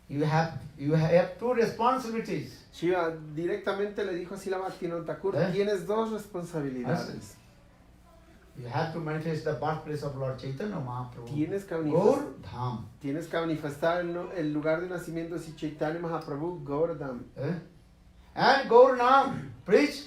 you have two responsibilities. Shiva directamente le dijo a Srila Bhaktivinoda Thakur, tienes dos responsabilidades. You have to manifest the birthplace of Lord Chaitanya Mahaprabhu. Tienes que manifestar el lugar de nacimiento de Sri Chaitanya Mahaprabhu, Gaurdham. And Gaurnam, preach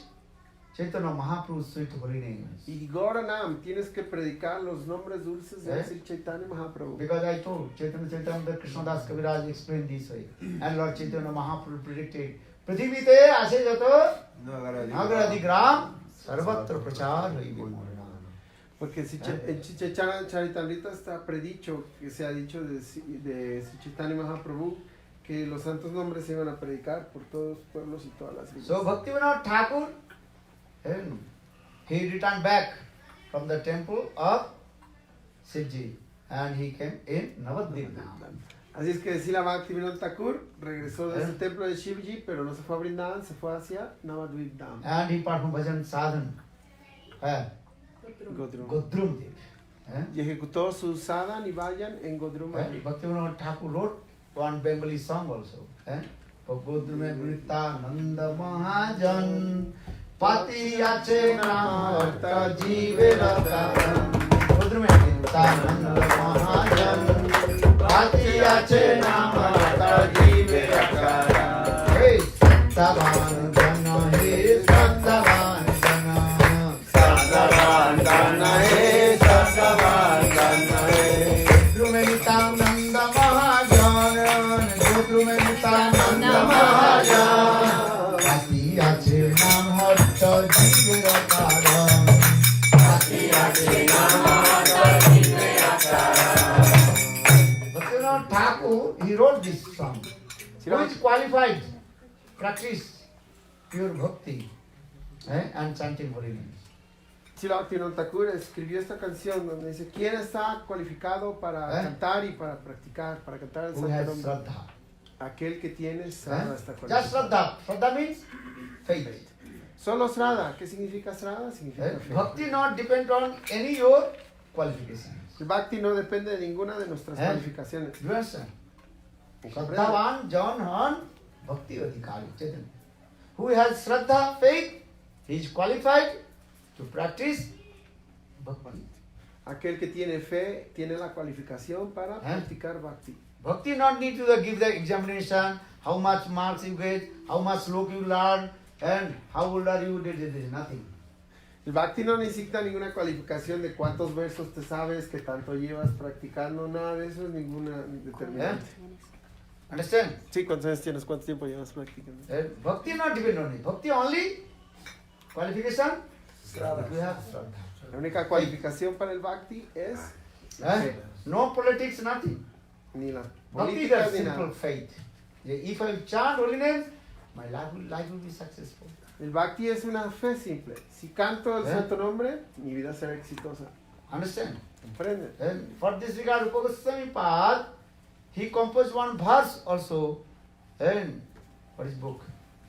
Chaitanya Mahaprabhu's sweet holy names. Y Gaurnam, tienes que predicar los nombres dulces de Sri Chaitanya Mahaprabhu. Because I told Chaitanya Krishnadas Kaviraj explained this way. And Lord Chaitanya Mahaprabhu predicted, Prithivite ase jato nagaradi gram sarvatra prachar Porque en Sri Charitamrita está predicho, que se ha dicho de Sri Chaitanya Mahaprabhu, que los santos nombres se iban a predicar por todos los pueblos y todas las So villas. Bhaktivinoda Thakur, he returned back from the temple of Shivji and he came in Navadvip Dham. Así es que Srila Bhaktivinoda Thakur regresó de ese templo de Shivji, pero no se fue a Vrindavan, se fue hacia Navadvip Dham. And he performed bhajan sadhan. Godrum. Godrum Dev. Y ejecutó su sadhan y vayan en Godrum. Bhaktivinoda Thakur wrote one Bengali song also. Godrume Brita Nanda Mahajan Pati Ache Namata Jivela Karan. Godrume Brita Nanda Mahajan Pati Ache Namata Jivela Karan. Hey, Sattvavan Jana, hey, Sattvavan Jana. Sattvavan Jana, hey, Sattvavan Jana, hey. Godrume Brita Nanda Mahajan, Godrume Brita Nanda Mahajan. Pati Ache Namata Jivela Karan. Pati Ache Namata Jivela Karan. Bhaktivinoda Thakur, he wrote this song. Who is qualified practice pure bhakti and chanting holy names? Srila Bhaktivinoda Thakur escribió esta canción donde dice: ¿Quién está cualificado para cantar y para practicar, para cantar el Who santo has nombre? Shraddha? Aquel que tiene Srada está Just cualificado. Shraddha. Shraddha means faith. Solo Srada. ¿Qué significa Srada? Significa fe. Bhakti not depend on any your qualifications. El Bhakti no depende de ninguna de nuestras cualifications. Do you understand? ¿Comprende? Shraddhavan Janhan Bhakti Adhikari Chaitanya. Who has Shraddha, faith, he is qualified to practice Bhakti. Aquel que tiene fe tiene la cualificación para practicar Bhakti. Bhakti not need to give the examination, how much marks you get, how much sloka you learn, and how old are you, there is nothing. El Bhakti no necesita ninguna cualificación de cuántos versos te sabes, que tanto llevas practicando, nada de eso es ninguna determinante. Understand? Sí, ¿cuántos años tienes? ¿Cuánto tiempo llevas practicando? Bhakti not depend on it. Bhakti only qualification. Shraddha. We have Shraddha. La única cualificación para el Bhakti es No politics, nothing. ni las Bhakti is políticas a ni simple nada. faith. If I chant holy names, my life will be successful. El Bhakti es una fe simple. Si canto el santo nombre, mi vida será exitosa. Understand? ¿Comprende? And for this regard, Rupa Goswami Pad, he composed one verse also. And what is book?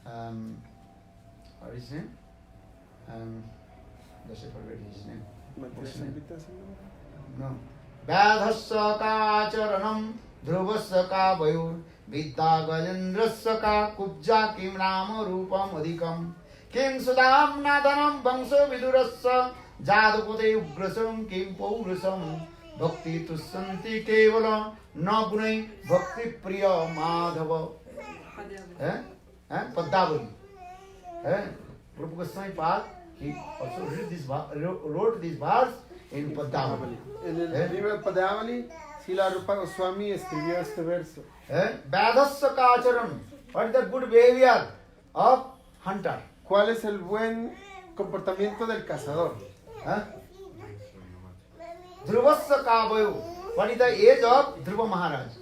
What is his name? Just I forget his name. Materias Invitación. No. Vyadhasya ka charanam dhruvasya ka vayur vidya gajendrasya ka kubja kim rama rupam adhikam kim sudam nadanam vangso vidurasya jadupate ugrasam kim paurasam bhakti tussanti kevala na gunai bhakti priya madhava. Padavali. Rupa Goswami Pad, he also wrote this verse in Padavali. En el libro de Padavali, Srila Rupa Goswami escribió este verso. Vyadhasya kacharam. What is the good behavior of hunter? ¿Cuál es el buen comportamiento del cazador? Dhruvasya kavayu. What is the age of Dhruva Maharaj?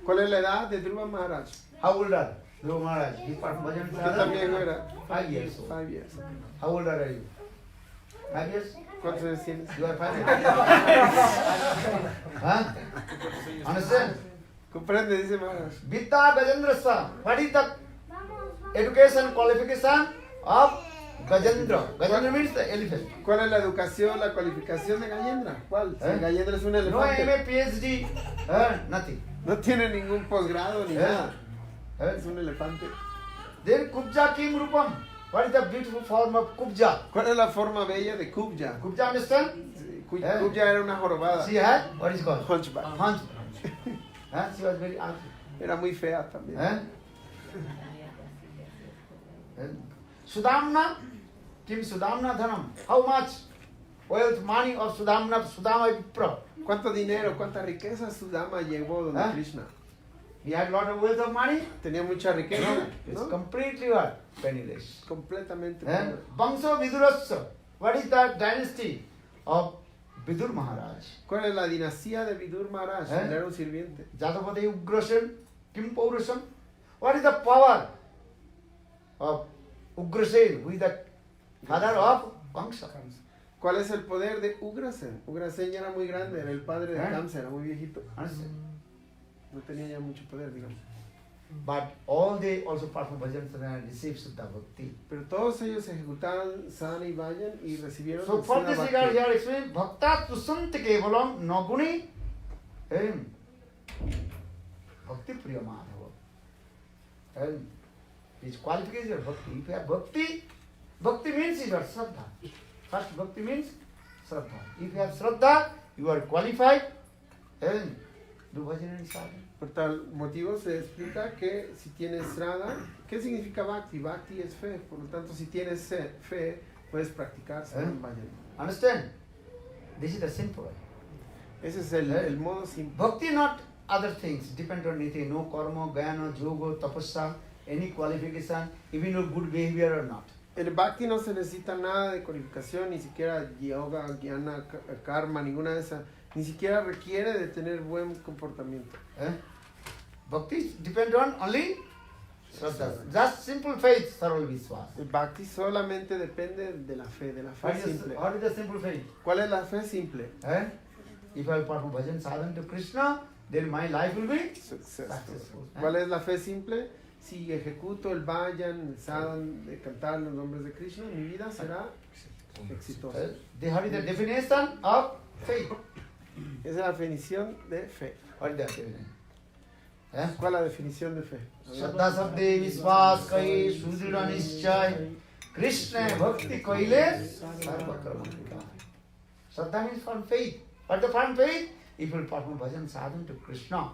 ¿Cuál es la edad de Dhruva Maharaj? How old are Dhruva Maharaj? He performed bhajan ¿Qué tan viejo era? 5 years old. 5 years. How old are you? 5 years? ¿Cuántos años tienes? You are 5 years. Understand? Comprende, dice Maharaj. Vidya Gajendrasya. What is the education qualification of Gajendra? Gajendra means the elephant. ¿Cuál es la educación, la cualificación de Gajendra? ¿Cuál? Si Gajendra es un No elefante. MA, PhD, nothing. No tiene ningún posgrado ni nada. Es un elefante. Then Kubja Kim Rupam. What is the beautiful form of Kubja? ¿Cuál es la forma bella de Kubja? Kubja, understand? Kubja era una jorobada. She had, what is it called? Hunchback. Hunchback. She was very ugly. Era muy fea también. Sudamna, Kim Sudamna Dhanam. How much wealth, money of Sudamna Vipra? ¿Cuánto dinero, cuánta riqueza Sudama llevó donde Krishna? He had lot of wealth of money. Tenía mucha riqueza, It's ¿no? completely what? Penniless. Completamente pobre. Vangso Vidurasya. What is the dynasty of Vidur Maharaj? ¿Cuál es la dinastía de Vidur Maharaj? Él era un sirviente. Jadavati Ugrasam, Kim Paurasam. What is the power of Ugrasen, who is the father of Kamsa? ¿Cuál es el poder de Ugrasen? Ugrasen ya era muy grande, era el padre de Kamsa, era muy viejito. Understand? No tenía ya mucho poder, digamos. But all they also perform bhajans and receive Siddha Bhakti. Pero todos ellos ejecutaban sadhana y vayan y recibieron So for this Siddha regard Bhakti. here explained, Bhakta Tusanti Kevalam Naguni Bhakti Priya Madhava. And his qualification of Bhakti. If you have Bhakti, Bhakti means you are Shraddha. First Bhakti means Shraddha. If you have Shraddha, you are qualified and do bhajan and sadhana. Por tal motivo se explica que si tienes Shraddha, ¿qué significa Bhakti? Bhakti es fe, por lo tanto si tienes fe, puedes practicar sadhana y vayan. Understand? This is the simple way. Ese es el modo simple. Bhakti not other things, depend on anything, no karma, jnana, yoga, tapasya, any qualification, even your good behavior or not. El Bhakti no se necesita nada de cualificación, ni siquiera yoga, jnana, karma, ninguna de esas. Ni siquiera requiere de tener buen comportamiento. Bhakti depend on only Shraddha. Just simple faith, Sarva Vishwas. El Bhakti solamente depende de la fe simple. What is the simple faith? ¿Cuál es la fe simple? If I perform bhajan sadhana to Krishna, then my life will be Successful. successful. ¿Cuál es la fe simple? Si ejecuto el vayan, el sadhan, de cantar los nombres de Krishna, mi vida será exitosa. What is the definition of faith? Esa es la definición de fe. What is the definition? ¿Cuál es la definición de fe? Shraddha sabde vishwas kai sudhira nischay Krishna bhakti kaile sarva karma krita. Shraddha means firm faith. What is the firm faith? If you perform bhajan sadhana to Krishna,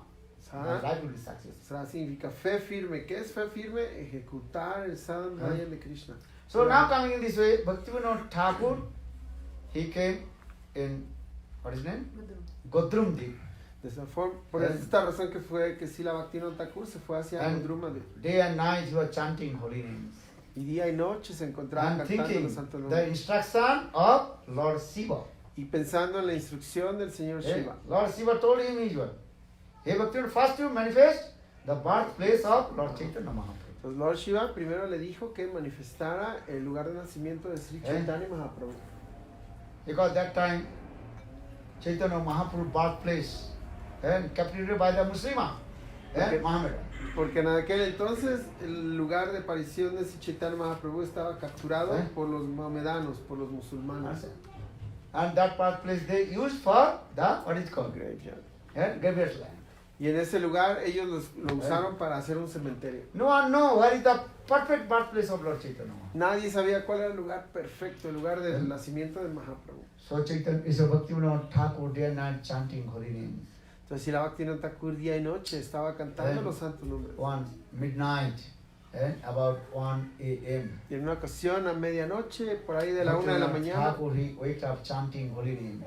your life will be successful. Sadhana significa fe firme. ¿Qué es fe firme? Ejecutar el sadhan vayan de Krishna. So now coming in this way, Bhaktivinoda Thakur, he came in, what is his name? Godrumdeep. De esa forma, por esta razón que fue que Srila Bhaktivinoda Thakur se fue hacia Godrumadev. Day and night he was chanting holy names. Y día y noche se encontraba And cantando thinking los santos the nombres. instruction of Lord Shiva. Y pensando en la instrucción del Señor Shiva. Lord Shiva told him usual. Hey Bhaktivinoda, first you manifest the birthplace of Lord Chaitanya Mahaprabhu. Entonces Lord Shiva primero le dijo que manifestara el lugar de nacimiento de Sri Chaitanya Mahaprabhu. Because that time Chaitanya Mahaprabhu birthplace and captured by the Muslima, Muhammad. Porque en aquel entonces el lugar de aparición de Sri Chaitanya Mahaprabhu estaba capturado por los mohamedanos, por los musulmanes. And that birthplace they used for the, what is it called? Graveyard. Graveyard land. Y en ese lugar ellos lo usaron para hacer un cementerio. No one knows where is the perfect birthplace of Lord Chaitanya. Nadie sabía cuál era el lugar perfecto, el lugar del nacimiento de Mahaprabhu. So Chaitanya is a Bhaktivinoda Thakur day and night chanting holy names. Entonces Srila Bhaktivinoda Thakur día y noche estaba cantando los santos nombres. One midnight, about 1 a.m. Y en una ocasión a medianoche, por ahí de la 1 de la mañana, Thakur he wakes up chanting holy names.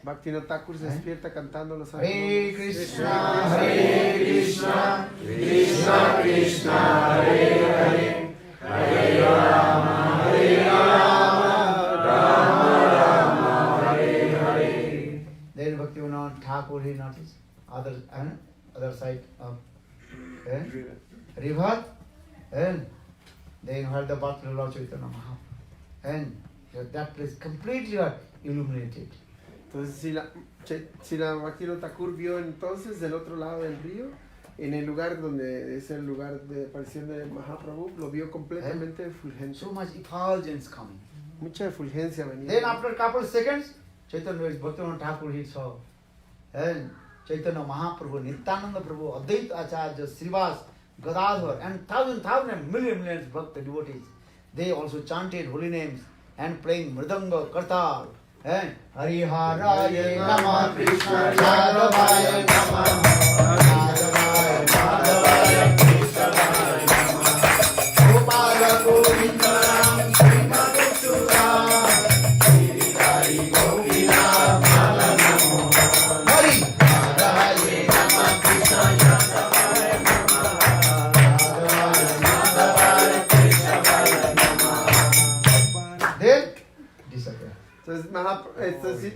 Bhaktivinoda Thakur se despierta cantando los santos Hare nombres. Krishna, Hare Krishna, Krishna Krishna, Hare Hare, Hare Rama, Hare Rama, Rama Rama, Hare Hare. Then Bhaktivinoda Thakur he noticed other side of river, and then heard the birth of Lord Chaitanya Mahaprabhu, and that place completely illuminated. Entonces Srila Bhaktivinoda Thakur vio entonces del otro lado del río, en el lugar donde es el lugar de aparición de Mahaprabhu, lo vio completamente fulgente. So much effulgence coming. Mucha efulgencia venía. Then after a couple of seconds, Chaitanya Bhaktivinoda Thakur he saw, and Chaitanya Mahaprabhu, Nityananda Prabhu, Advaita Acharya, Srivas, Gadadhar, and thousands and millions Bhakta devotees, they also chanted holy names and playing Mridanga, Kartal, and Hariharaya Namah Krishna Jadavaya Namah Jadavaya Madhavaya Krishnavaya Namah Gopala Govindaram Srimad Sudam Giridhari Gopinath Mala Namo Hari Haraya Namah Krishna Jadavaya Namah Jadavaya Madhavaya Krishnavaya Namah. Then disappear. Entonces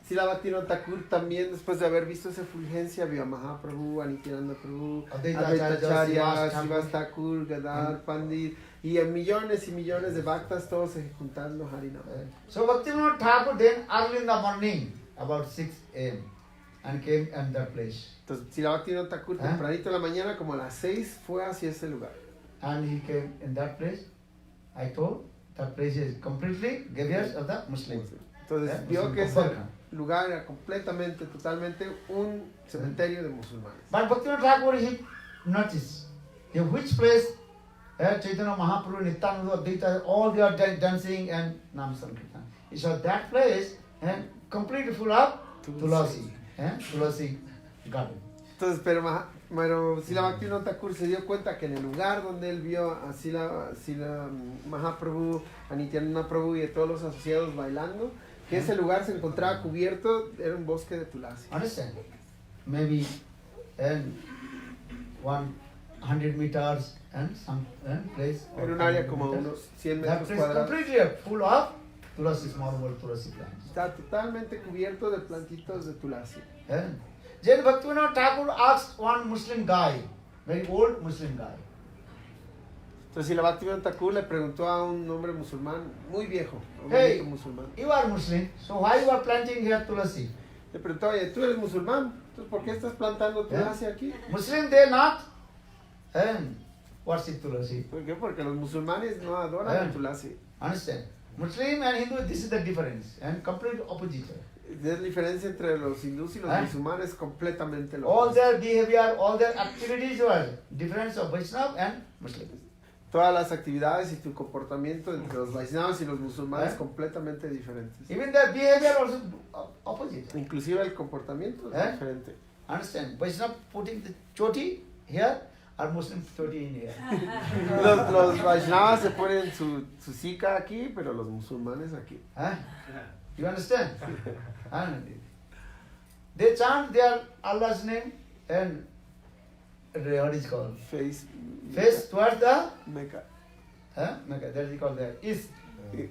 Srila Bhaktivinoda Thakur también, después de haber visto esa fulgencia, vio a Mahaprabhu, a Nityananda Prabhu, Advaita Advaita Acharya, Acharya, Srivas Srivas Thakur, Gadar, Pandit, y a millones y millones de bhaktas, todos ejecutando Harinam. So Bhaktivinoda Thakur then early in the morning, about 6 a.m. and came at that place. Entonces, Srila Bhaktivinoda Thakur, tempranito en la mañana, como a las 6, fue hacia ese lugar. And he came in that place. I told that place is completely graveyards of the Muslims. Entonces, vio que ese lugar era completamente, totalmente un cementerio de musulmanes. But Bhaktivinoda Thakur, he noticed in which place Chaitanya Mahaprabhu, Nityananda, Advaita, all they are dancing and Nam Sankirtan. He saw that place and completely full of Tulasi, Tulasi garden. Entonces, pero Srila Bhaktivinoda Thakur se dio cuenta que en el lugar donde él vio a Srila Mahaprabhu, a Nityananda Prabhu y a todos los asociados bailando, que ese lugar se encontraba cubierto, era un bosque de tulasi. Understand? Maybe 100 meters and some place. Era un área como unos 100 metros That cuadrados. place completely full of Tulasi, small Tulasi plants. Está totalmente cubierto de plantitos de tulasi. Then Bhaktivinoda Thakur asked one Muslim guy, very old Muslim guy. Entonces, Srila Bhaktivinoda Thakur le preguntó a un hombre musulmán, muy viejo, un Hey, musulmán. you are Muslim, so why you are planting here Tulasi? Le preguntó, oye, tú eres musulmán, entonces ¿por qué estás plantando tulasi aquí? Muslim, they not worship Tulasi. ¿Por qué? Porque los musulmanes no adoran el tulasi. Understand? Muslim and Hindu, this is the difference and complete opposite. Es la diferencia entre los hindús y los musulmanes completamente lo All opuesto. their behavior, all their activities were difference of Vaishnava and Muslim. Todas las actividades y tu comportamiento entre los Vaishnavas y los musulmanes completamente diferentes. Even their behavior also opposite. Inclusive el comportamiento es diferente. Understand? Vaishnava putting the choti here or Muslim choti in here. Los Vaishnavas se ponen su sika aquí, pero los musulmanes aquí. You understand? And they chant their Allah's name and what is called? Face towards the Mecca. Mecca, that is called the east.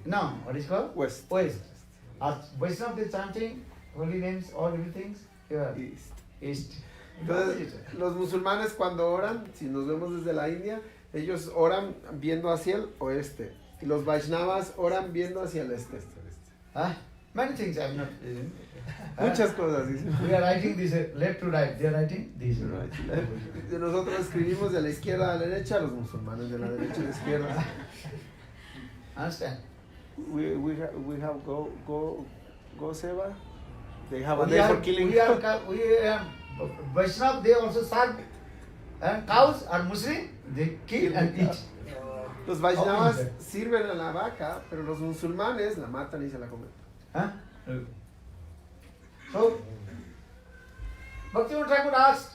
No, what is called? West. West. Vaishnava they chanting holy names, all everything here. East. Entonces, los musulmanes cuando oran, si nos vemos desde la India, ellos oran viendo hacia el oeste. Y los Vaishnavas oran viendo hacia el este. Many things I am not. Muchas cosas, dice. We are writing this left to right. They are writing this. Nosotros escribimos de la izquierda a la derecha, los musulmanes de la derecha a la izquierda. Understand? We have go Seva. They have a day for killing. Vaishnava, they also serve and cows are Muslim, they kill and eat. Los Vaishnavas sirven a la vaca, pero los musulmanes la matan y se la comen. So, Bhaktivinoda Thakur asked,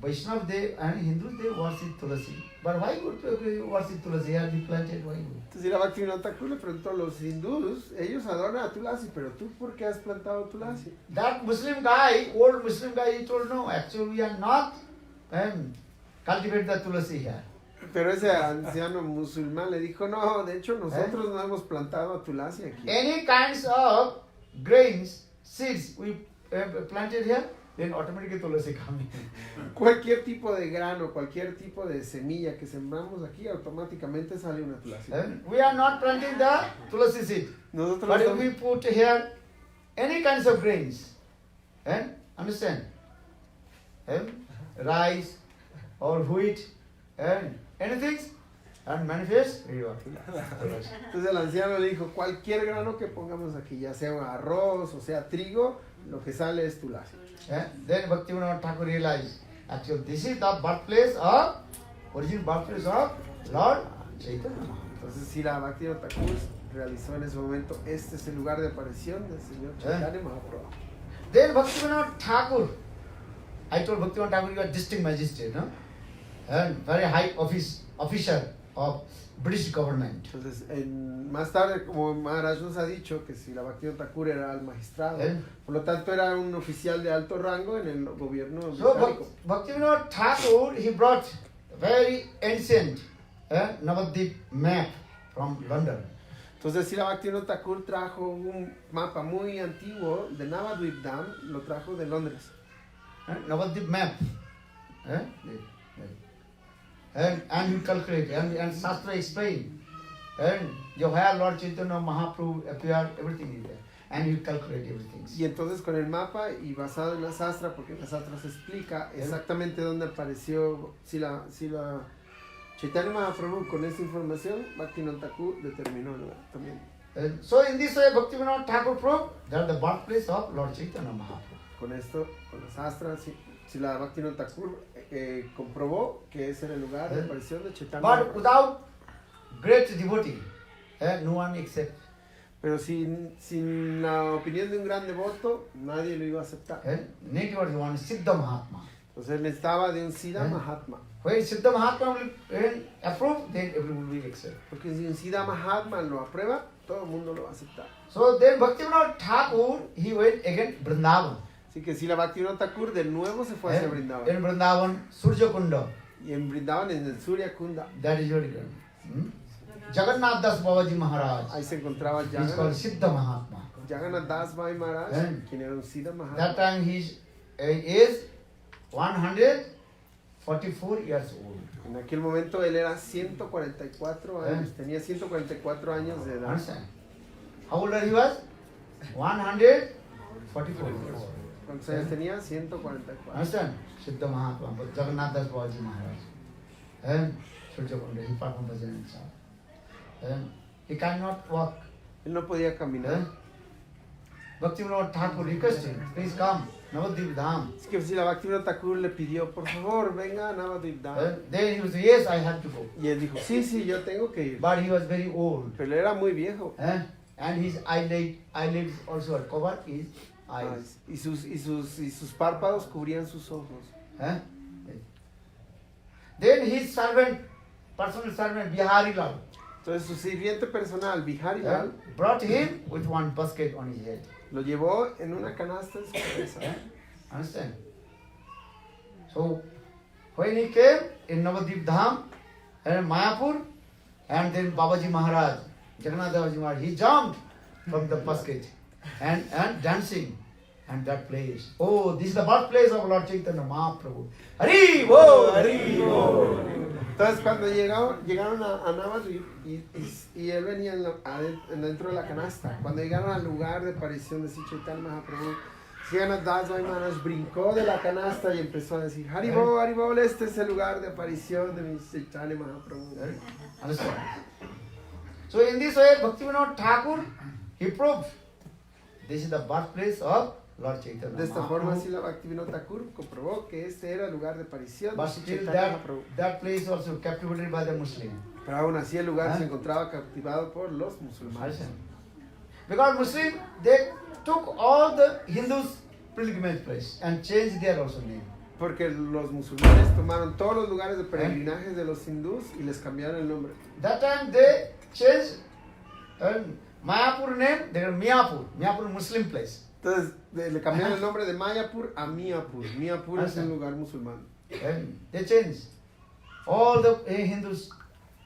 Vaishnava they and Hindus they worship Tulasi. But why would you worship Tulasi? Here they planted, why would? Entonces la Bhaktivinoda Thakur le preguntó a los hindús, ellos adoran a Tulasi, pero tú ¿por qué has plantado Tulasi? That Muslim guy, old Muslim guy, he told no, actually we are not cultivate the Tulasi here. Pero ese anciano musulmán le dijo, no, de hecho nosotros no hemos plantado a Tulasi aquí. Any kinds of grains, seeds we planted here, then automatically Tulasi coming. Cualquier tipo de grano, cualquier tipo de semilla que sembramos aquí, automáticamente sale una Tulasi. We are not planting the Tulasi seed. Nosotros But if estamos- we put here any kinds of grains, understand? Rice or wheat and anything, and manifest, you are Tulasi. Entonces el anciano le dijo, cualquier grano que pongamos aquí, ya sea arroz o sea trigo, lo que sale es Tulasi. Then Bhaktivinoda Thakur realized, actually this is the birthplace of, original birthplace of Lord Chaitanya. Entonces si la Bhaktivinoda Thakur realizó en ese momento, este es el lugar de aparición del Señor Chaitanya Mahaprabhu. Then Bhaktivinoda Thakur, I told Bhaktivinoda Thakur, you are district magistrate, no? And very high officer of British government. Entonces, más tarde, como Maharaj nos ha dicho, que si la Bhaktivinoda Thakur era el magistrado, por lo tanto era un oficial de alto rango en el gobierno So británico. Bhaktivinoda Thakur, he brought very ancient Navadvip map from London. Entonces Srila Bhaktivinoda Thakur trajo un mapa muy antiguo de Navadvip Dham, lo trajo de Londres. Navadvip map. And you calculate, and Shastra explain. And where Lord Chaitanya Mahaprabhu appeared, everything is there. And you calculate everything. Y entonces con el mapa y basado en la sastra, porque en la sastra se explica exactamente dónde apareció Srila Chaitanya Mahaprabhu, con esa información Bhaktivinoda Thakur determinó el lugar también. So in this way, Bhaktivinoda Thakur proved that the birthplace of Lord Chaitanya Mahaprabhu. Con esto, con la sastra, Srila Bhaktivinoda Thakur comprobó que ese era el lugar de aparición de Chaitanya But Mahaprabhu. without great devotee, no one accept. Pero sin la opinión de un gran devoto, nadie lo iba a aceptar. Native was one Siddha Mahatma. Entonces él necesitaba de un Siddha Mahatma. When Siddha Mahatma will approve, then everyone will accept. Porque si un Siddha Mahatma lo aprueba, todo el mundo lo va a aceptar. So then Bhaktivinoda Thakur, he went again Vrindavan. Así que si la Bhaktivinoda Thakur de nuevo se fue hacia Vrindavan. In Vrindavan, Surya Kunda. Y en Vrindavan, en el Surya Kunda. That is your return. Jagannath Das Babaji Maharaj. Ahí se encontraba He is called Siddha Mahatma. Jagannath Das Bhai Maharaj, quien era un Siddha Mahatma. That time his age 144 years old. En aquel momento él era 144 años, tenía 144 años de edad. Understand? How old he was? 144 years. ¿Cuántos años tenía? 144. Understand? Siddha Mahatma, but Jagannath Das Babaji Maharaj. And Surya Kunda, he performed bhajan himself. And he cannot walk. Él no podía caminar. Bhaktivinoda Thakur requested, please come, Navadvip Dham. Es que si la Bhaktivinoda Thakur le pidió, por favor, venga a Navadvip Dham. Then he was, yes, I have to go. Y él dijo, sí, yo tengo que ir. But he was very old. Pero él era muy viejo. And his eyelids also are covered his eyes. Y sus párpados cubrían sus ojos. Then his servant, personal servant, Bihari Lal, Entonces su sirviente personal, Bihari Lal, brought him with one basket on his head. lo llevó en una canasta en su cabeza. Understand? So, when he came in Navadvip Dham and Mayapur, and then Babaji Maharaj, Jagannath Babaji Maharaj, he jumped from the basket and dancing. And that place. Oh, this is the birthplace of Lord Chaitanya Mahaprabhu. Hari Bo, Hari Bo. Entonces cuando llegaron a Navadvip y él venía dentro de la canasta, cuando llegaron al lugar de aparición de Sri Chaitanya Mahaprabhu, Jagannath Das Bhai Maharaj brincó de la canasta y empezó a decir, Haribol, este es el lugar de aparición de mi Chaitanya Mahaprabhu. Understand? So in this way, Bhaktivinoda Thakur, he proved this is the birthplace of Lord Chaitanya De esta forma, Mahaprabhu. así la Bhaktivinoda Thakur comprobó que este era el lugar de aparición But de Sri still Chaitanya Mahaprabhu. that place also captivated by the Muslim. Pero aún así el lugar se encontraba captivado por los musulmanes. Because Muslim, they took all the Hindus' pilgrimage place and changed their also name. Porque los musulmanes tomaron todos los lugares de peregrinaje de los hindús y les cambiaron el nombre. That time they changed Mayapur name, they were Miyapur Muslim place. Entonces le cambiaron el nombre de Mayapur a Miyapur. Miyapur es un lugar musulmán. And they changed all the Hindus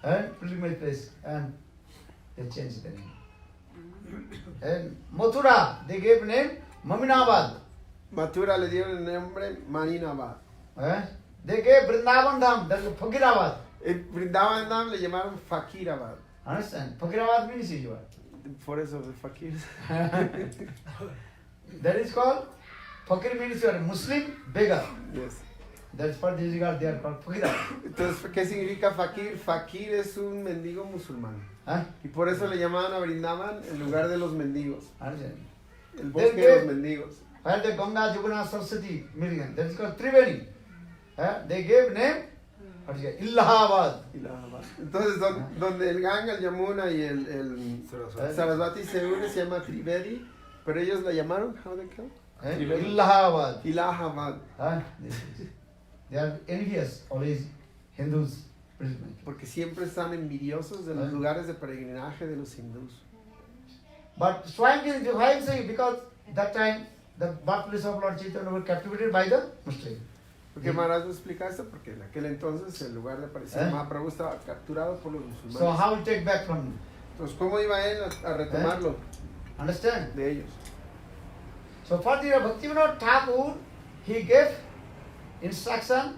pilgrimage place and they changed the name. And Mathura, they gave name Maminabad. Mathura le dieron el nombre Maninabad. They gave Vrindavan Dham, that is Fakirabad. Vrindavan Dham le llamaron Fakirabad. Understand? Fakirabad means Ishwar. Por eso de Fakir. That is called Fakir means you are Muslim beggar. Yes. That's for this regard they are called Fakirabad. Entonces, ¿qué significa Fakir? Fakir es un mendigo musulmán. Y por eso le llamaban a Vrindavan el lugar de los mendigos. Understand? El bosque de los mendigos. Where the Ganga, Jaguna, Saraswati, Milligan, that is called Triveni. They gave name, what is it? Allahabad. Entonces, donde el Ganga, el Yamuna y el Saraswati se unen, se llama Trivedi, pero ellos la llamaron, how they call? Allahabad. Allahabad. They are envious, always Hindus. Porque siempre están envidiosos de los lugares de peregrinaje de los hindús. But Swankin, why I'm saying? Because that time the birthplace of Lord Chaitanya were captivated by the Muslim. Porque Maharaj nos explica esto, porque en aquel entonces el lugar de aparición de Mahaprabhu estaba capturado por los So musulmanes. how we take back from Entonces, ¿cómo iba él a retomarlo Understand? de ellos? So for the Bhaktivinoda Thakur, he gave instruction,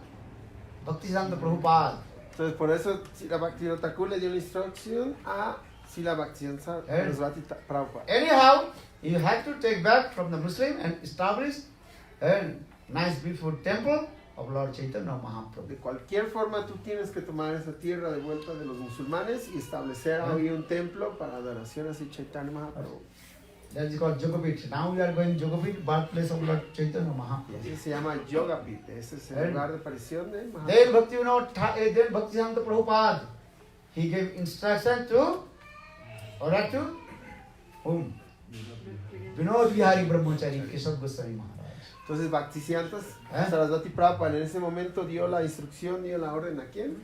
Bhaktisiddhanta Prabhupada. Entonces, por eso Srila Bhaktivinoda Thakur le dio una instrucción a Srila Bhaktivedanta Saraswati Prabhupada. Anyhow, you have to take back from the Muslim and establish a nice beautiful temple of Lord Chaitanya Mahaprabhu. De cualquier forma, tú tienes que tomar esa tierra de vuelta de los musulmanes y establecer ahí un templo para adoración a Sri Chaitanya Mahaprabhu. That is called Yogapit. Now we are going Yogapit, birthplace of Lord Chaitanya Mahaprabhu. Ese se llama Yogapit, ese es el lugar de aparición de Then Mahaprabhu. then Bhaktisiddhanta Prabhupada, he gave instruction to, or to whom? Vinod Vihari Brahmachari Keshav Goswami Maharaj. Entonces Bhaktisiddhanta Saraswati Prabhupada en ese momento dio la instrucción, dio la orden a quién?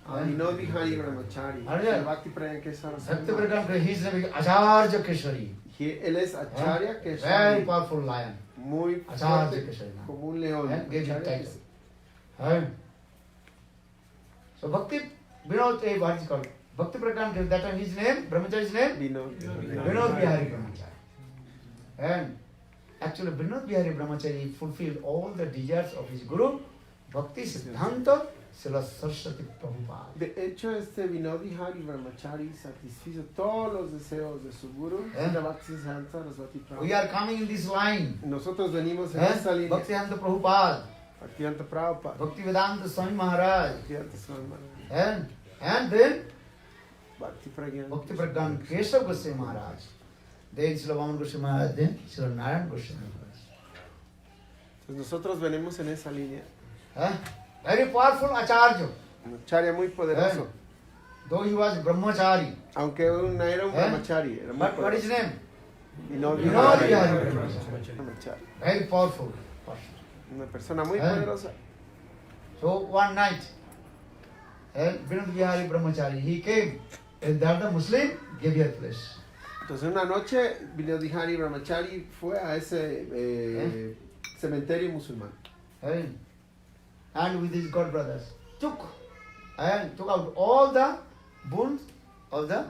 A Vinod Vihari Brahmachari. El Bhakti Prayanke Saraswati. Bhakti Prayanke, his name is Acharya Keshari. Él es Acharya Very Keshari. powerful lion. Muy Acharya fuerte, Keshari. como un león. Gave him Acharya title. So Bhakti Vinod, what is called? Bhakti Prayanke, that time his name, Brahmachari's name? Vinod. Vinod Vihari Brahmachari. And actually Vinod Vihari Brahmachari fulfilled all the desires of his guru, Bhakti Siddhanta Srila Saraswati Prabhupada. De hecho, este Vinod Vihari Brahmachari satisfizo todos los deseos de su guru, Srila Bhaktisiddhanta Saraswati We Prabhupada. are coming in this line. Nosotros venimos en esta línea. Bhaktisiddhanta Prabhupada, Bhaktivedanta Prabhupada. Bhaktivedanta Swami Maharaj, Bhaktivedanta Swami Maharaj. and then Bhakti Prayanke. Bhakti Pragan Keshav Goswami Maharaj, then Srila Vaman Goswami Maharaj, then Srila Narayan Goswami Maharaj. Pues nosotros venimos en esa línea. Very powerful Acharya, Un acharya muy poderoso. though he was Brahmachari. Aunque era un brahmachari. Era muy But what is his poderoso. name? Vinod Vinod Vihari Vihari Brahmachari. Very powerful person. Una persona muy poderosa. So one night, Vinod Vihari Brahmachari, he came, and that the Muslim gave her place. Entonces una noche Vinod Vihari Brahmachari fue a ese cementerio musulmán. And with his god brothers took out all the bones of the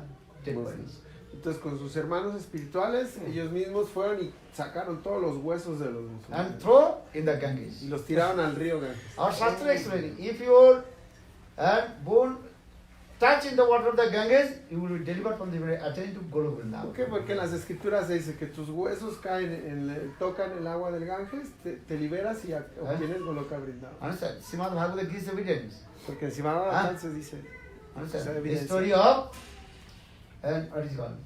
dead bodies. Entonces con sus hermanos espirituales, ellos mismos fueron y sacaron todos los huesos de los And musulmanes throw in the Ganges. y los tiraron al río Ganges. Our Shastra explaining, if your bone touch in the water of the Ganges, you will be delivered from the attaining to Golok ¿Por Vrindavan. qué? Porque en las escrituras se dice que tus huesos caen, tocan el agua del Ganges, te liberas y obtienes Goloka Vrindavan. Understand? Srimad Bhagavad gives evidence. Porque encima de la se dice Understand? The story of what is it called?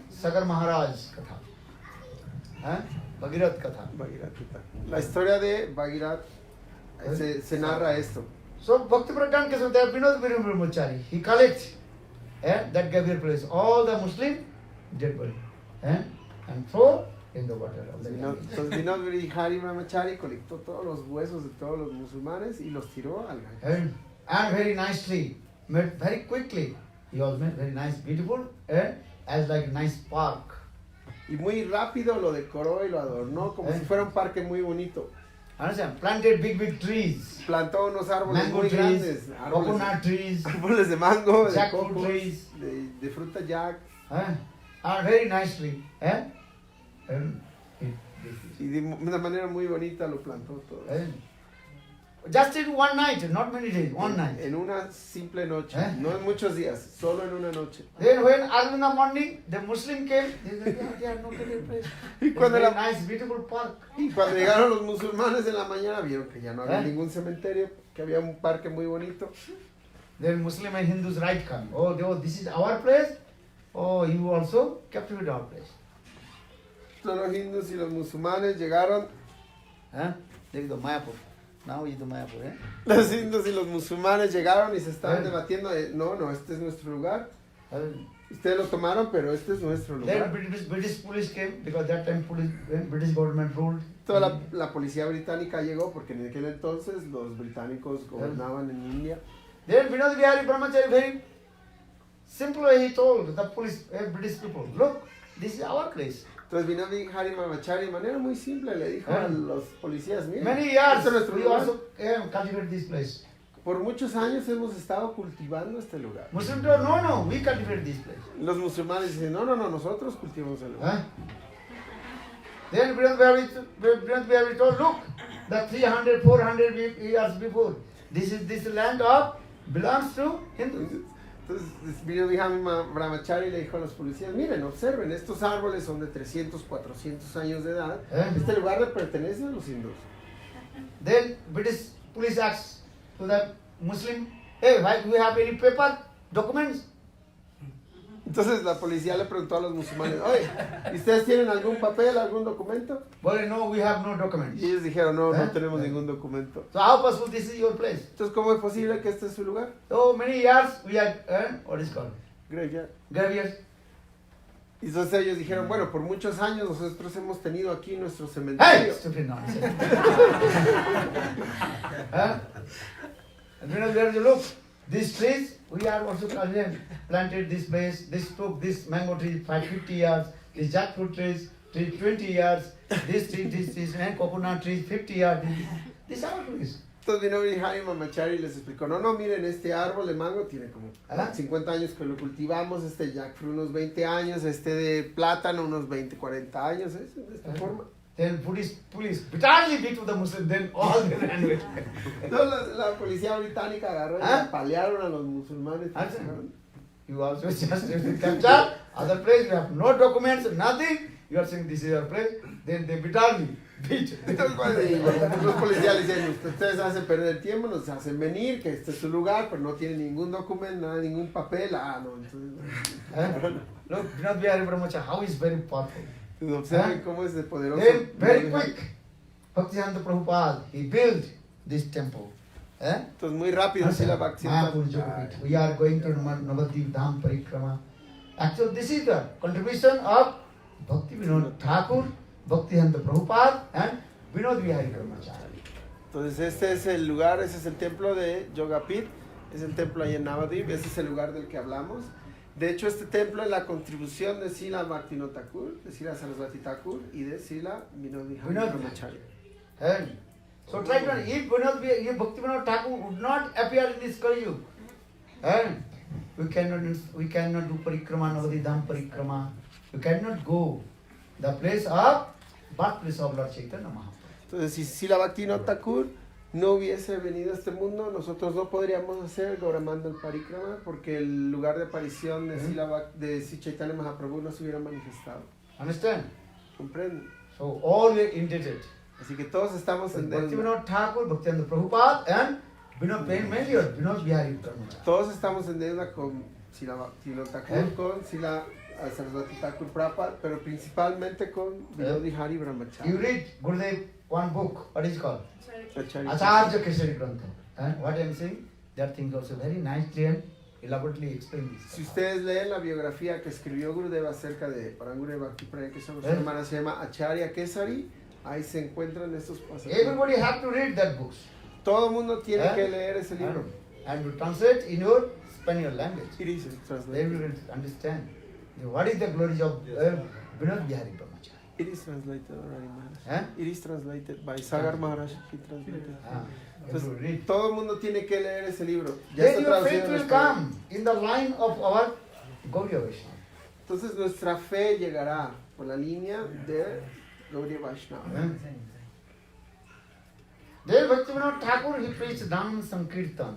Sagar Maharaj Katha. Bhagirath Katha. Bhagirath. La historia de Bhagirath se narra esto. So Bhakti Pragan Kesavadeva Vinod Vihari Brahmachari, he collects that gave her place all the Muslim dead body and throw in the water of the Ganges. Entonces Vinod Vihari Brahmachari colectó todos los huesos de todos los musulmanes y los tiró al Ganges. And very nicely, made very quickly, he was made very nice, beautiful, as like a nice park. Y muy rápido lo decoró y lo adornó como si fuera un parque muy bonito. Understand? Planted big trees, Plantó unos árboles mango muy trees, grandes, coconut trees, árboles de mango, de jackfruit cocos, trees, de fruta jack, and very nicely, and y de una manera muy bonita lo plantó todo. just in one night, not many days, one night. En una simple noche, no en muchos días, solo en una noche. Then when early in the morning, the Muslim came, they said, yeah, they are not getting place. Y It's cuando, very nice, beautiful park. y cuando llegaron los musulmanes en la mañana, vieron que ya no había ¿Eh? ningún cementerio, que había un parque muy bonito. Then Muslim and Hindus right come. Oh, this is our place. Oh, you also captured our place. Todos los hindús y los musulmanes llegaron, There is the Mayapur. Now is the Mayapur, los hindús y los musulmanes llegaron y se estaban debatiendo, no, este es nuestro lugar. Ustedes lo tomaron, pero este es nuestro Then lugar. British police came because that time British government ruled. Toda la policía británica llegó porque en aquel entonces los británicos gobernaban en India. Then Vinod Vihari Brahmachari very simple way he told the police, British people, look, this is our place. Entonces Vinod Vihari Brahmachari de manera muy simple le dijo a los policías, miren, Many years este es nuestro we lugar. also cultivate this place. por muchos años hemos estado cultivando este lugar. Muslims told, no, we cultivate this place. Los musulmanes dicen, no, nosotros cultivamos el lugar. Then Brihad Bihari told, look, the 300, 400 years before, this land belongs to Hindus. Entonces vino Brahmachari y le dijo a los policías, miren, observen, estos árboles son de 300, 400 años de edad. Este lugar le pertenece a los hindús. Then British police asked to the Muslim, hey, why do you have any paper, documents? Entonces la policía le preguntó a los musulmanes, oye, ¿y ustedes tienen algún papel, algún documento? Well, no, we have no documents. Y ellos dijeron, no tenemos ningún documento. So how possible this is your place? Entonces, ¿cómo es posible que este es su lugar? So many years we are, what is called? Graveyard. Graveyards. Y entonces ellos dijeron, bueno, por muchos años nosotros hemos tenido aquí nuestro Hey, cementerio. stupid nonsense. And when you look, these trees, we are also planted this place, this mango tree 50 years, this jackfruit trees 20 years, this tree, and coconut trees 50 years. These are trees. Entonces vino Brihari Mamachari y les explicó, no, miren, este árbol de mango tiene como 50 años que lo cultivamos, este jackfruit unos 20 años, este de plátano unos 20, 40 años, de esta forma. Then police brutally beat to the Muslim, then all they ran away. Entonces la policía británica agarró y apalearon a los musulmanes. You also just capture other place, you have no documents, nothing, you are saying this is your place, then they brutally beat. Entonces los policías le dicen, ustedes hacen perder el tiempo, nos hacen venir, que este es su lugar, pero no tiene ningún documento, nada, ningún papel. No, entonces... Look, Brihad Bihari Brahmachari, how is very powerful. Observen cómo es de poderoso. Then, very quick, Bhaktivedanta Prabhupada, he built this temple. Entonces muy rápido, Srila Bhaktivedanta. We are going to Navadvip Dham Parikrama. Actually, this is the contribution of Bhaktivinoda Thakur, Bhaktivedanta Prabhupada and Vinod Bihari Brahmachari. Entonces este es el lugar, ese es el templo de Yogapith, es el templo ahí en Navadvip, ese es el lugar del que hablamos. De hecho, este templo es la contribución de Srila Bhaktivinoda Thakur, de Srila Saraswati Thakur y de Srila Vinod Bihari Brahmachari. So try to, if Bhaktivinoda Thakur would not appear in this Kali Yuga, we cannot do parikrama, Navadvip Dham parikrama. We cannot go the place of birthplace of Lord Chaitanya Mahaprabhu. Entonces, si Srila Bhaktivinoda Thakur no hubiese venido a este mundo, nosotros no podríamos hacer Gauramanda el Parikrama porque el lugar de aparición de Sri Chaitanya Mahaprabhu no se hubiera manifestado. Understand? ¿Comprenden? So all we are indebted. Así que todos estamos en deuda. Bhaktivinoda Thakur, Bhaktivinoda Prabhupada and Vinod Bihari Brahmachari. Todos estamos en deuda con Srila Bhaktivinoda Thakur, con Srila Saraswati Thakur Prabhupada, pero principalmente con Vinod Bihari Brahmachari. You read Gurudev one book, what is it called? Acharya Kesari Grantha. What I am saying, that thing also very nicely and elaborately explained this. Si ustedes leen la biografía que escribió Gurudeva acerca de Parangureva Bhakti Praya Kesari, su hermana se llama Acharya Kesari, ahí se encuentran estos pasajes. Everybody have to read that books. Todo el mundo tiene que leer ese libro. And to translate in your Spanish language. It is translated. Everybody understand. What is the glory of Vinod Bihari Brahmachari? It is translated already, Maharaj. It is translated by Sagar Maharaj. He translated. Entonces, todo el mundo tiene que leer ese libro. Ya Then está your traducido faith en will español. come in the line of our Gaudiya Vaishnava. Entonces nuestra fe llegará por la línea de Gaudiya Vaishnava. Then Bhaktivinoda Thakur, he preached Dham Sankirtan.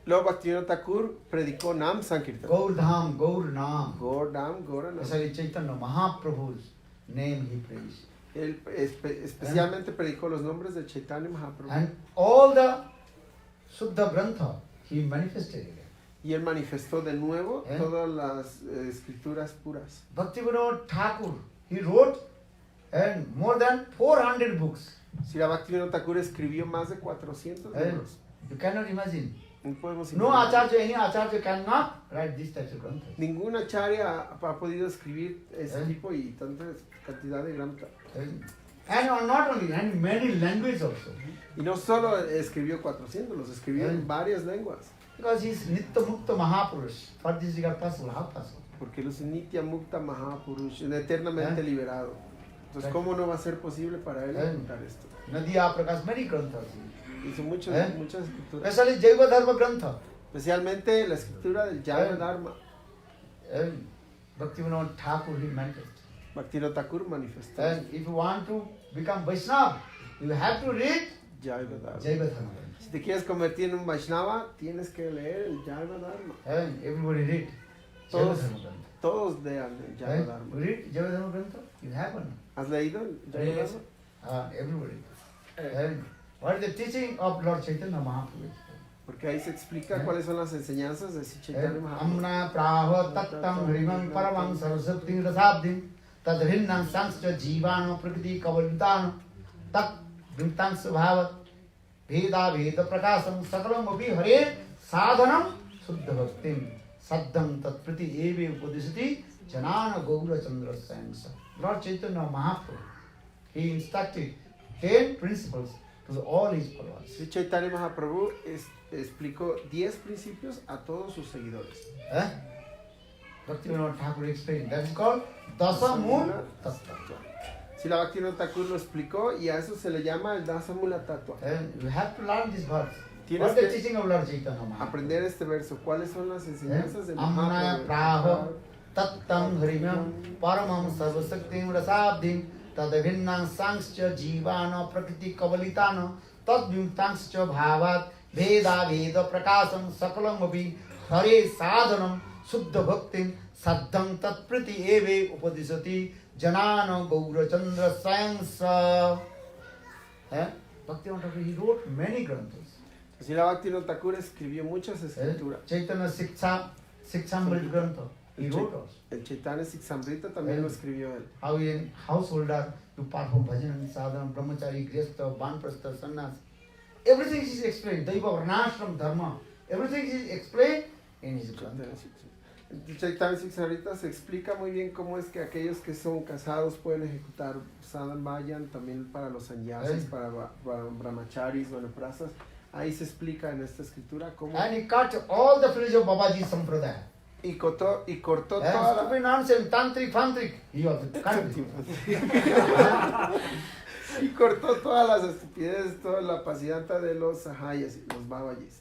Luego Bhaktivinoda Thakur predicó Nam Sankirtan. Gaur Dham, Gaur Nam. Gaur Dham, Gaur Nam. Especially Chaitanya Mahaprabhu's name he preached. Él especialmente predicó los nombres de Chaitanya Mahaprabhu. And all the Suddha Grantha he manifested again. Y él manifestó de nuevo todas las escrituras puras. Bhaktivinoda Thakur, he wrote more than 400 books. Srila Bhaktivinoda Thakur escribió más de 400 libros. You cannot imagine. No acharya, any acharya cannot write this type of granthas. Ningún acharya ha podido escribir ese tipo y tanta cantidad de granthas. And not only, and many languages also. Y no solo escribió 400, los escribió en varias lenguas. Because he is Nitya Mukta Mahapurush. For this is possible. How possible? Porque él es Nitya Mukta Mahapurush, eternamente liberado. Entonces, ¿cómo no va a ser posible para él contar esto? Nadiya Prakash, many granthas. hizo muchas escrituras, Especially Jaiva Dharma Grantha. especialmente la escritura del Jaiva Dharma. Bhaktivinoda Thakur he manifested. Bhaktivinoda Thakur manifestó And if you want to become Vaishnava, you have to read Jaiva Dharma. Jaiva Dharma Grantha. Si te quieres convertir en un Vaishnava, tienes que leer el Jaiva Dharma. And everybody read Jaiva Todos, Dharma Grantha. todos lean el Jaiva Dharma. Read Jaiva Dharma Grantha? You have one. ¿Has leído el Jaiva Yes. Dharma? Everybody. And what is the teaching of Lord Chaitanya Mahaprabhu? Porque ahí se explica cuáles son las enseñanzas de Sri Chaitanya Mahaprabhu. Amna praho tattam hrimam paramam saraswati rasabdim tadhrinnam sangscha jivano prakriti kavalitano tat vrintam svabhat veda veda prakasam sakalam api hare sadhanam suddha bhaktim saddham tat priti eve upadisati janana gaura chandra sansa. Lord Chaitanya Mahaprabhu, he instructed 10 principles to all his followers. Sri Chaitanya Mahaprabhu explicó 10 principios a todos sus seguidores. Bhaktivinoda Thakur explained. That is called Dasa Mula Tattva. Srila Bhaktivinoda Thakur lo explicó y a eso se le llama el Dasa Mula Tattva. And you have to learn this verse. Tienes What's the que teaching of Lord Chaitanya Mahaprabhu? aprender este verso. ¿Cuáles son las enseñanzas de Amna Mahaprabhu? praho tattam harimam paramam sarvasaktim rasabdim tadabhinnam sangscha jivano prakriti kavalitano tadvyuntangscha bhavat veda veda prakasam sakalam api hare sadhanam suddha bhaktim saddham tatpriti eve upadisati janana gaura chandra sayansa. Bhaktivinoda Thakur, he wrote many granthas. Srila Bhaktivinoda Thakur escribió muchas escrituras. Chaitanya Siksamrit Grantha, he wrote also. El Chaitanya Siksamrita también lo escribió él. How in householder you perform bhajan, sadhana, brahmachari, grihastha, banprastha, sannyas. Everything is explained. Daiva, varnashram, dharma. Everything is explained in his grantha. El Chaitanya Siksamrita se explica muy bien cómo es que aquellos que son casados pueden ejecutar sadhan vayan, también para los sannyasis, para brahmacharis, vanaprasthas. Ahí se explica en esta escritura cómo... And he cut all the fringe of Babaji Sampradaya. Y cortó toda la... Stupid nonsense, tantric, fantric. He also cut it. Y cortó todas las estupideces, toda la pasividad de los sahayas y los babajis.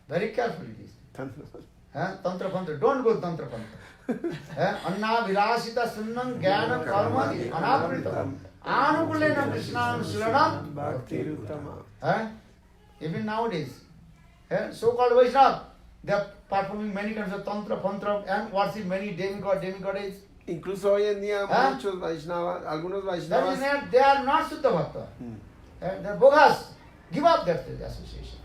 Very carefully this. Tantra Pantra, don't go Tantra Pantra. Anna Vilasita Sunnam Jnana Karma Anaprita. Anukulena Krishnam Sulanam Bhakti Ruttama. Even nowadays, so-called Vaishnava, they are performing many kinds of Tantra, Pantra and worship many demigoddesses. Incluso hoy en día muchos Vaishnavas, algunos That is Vaishnavas... not, they are not Suddha Bhakta. They are bogus. Give up that association.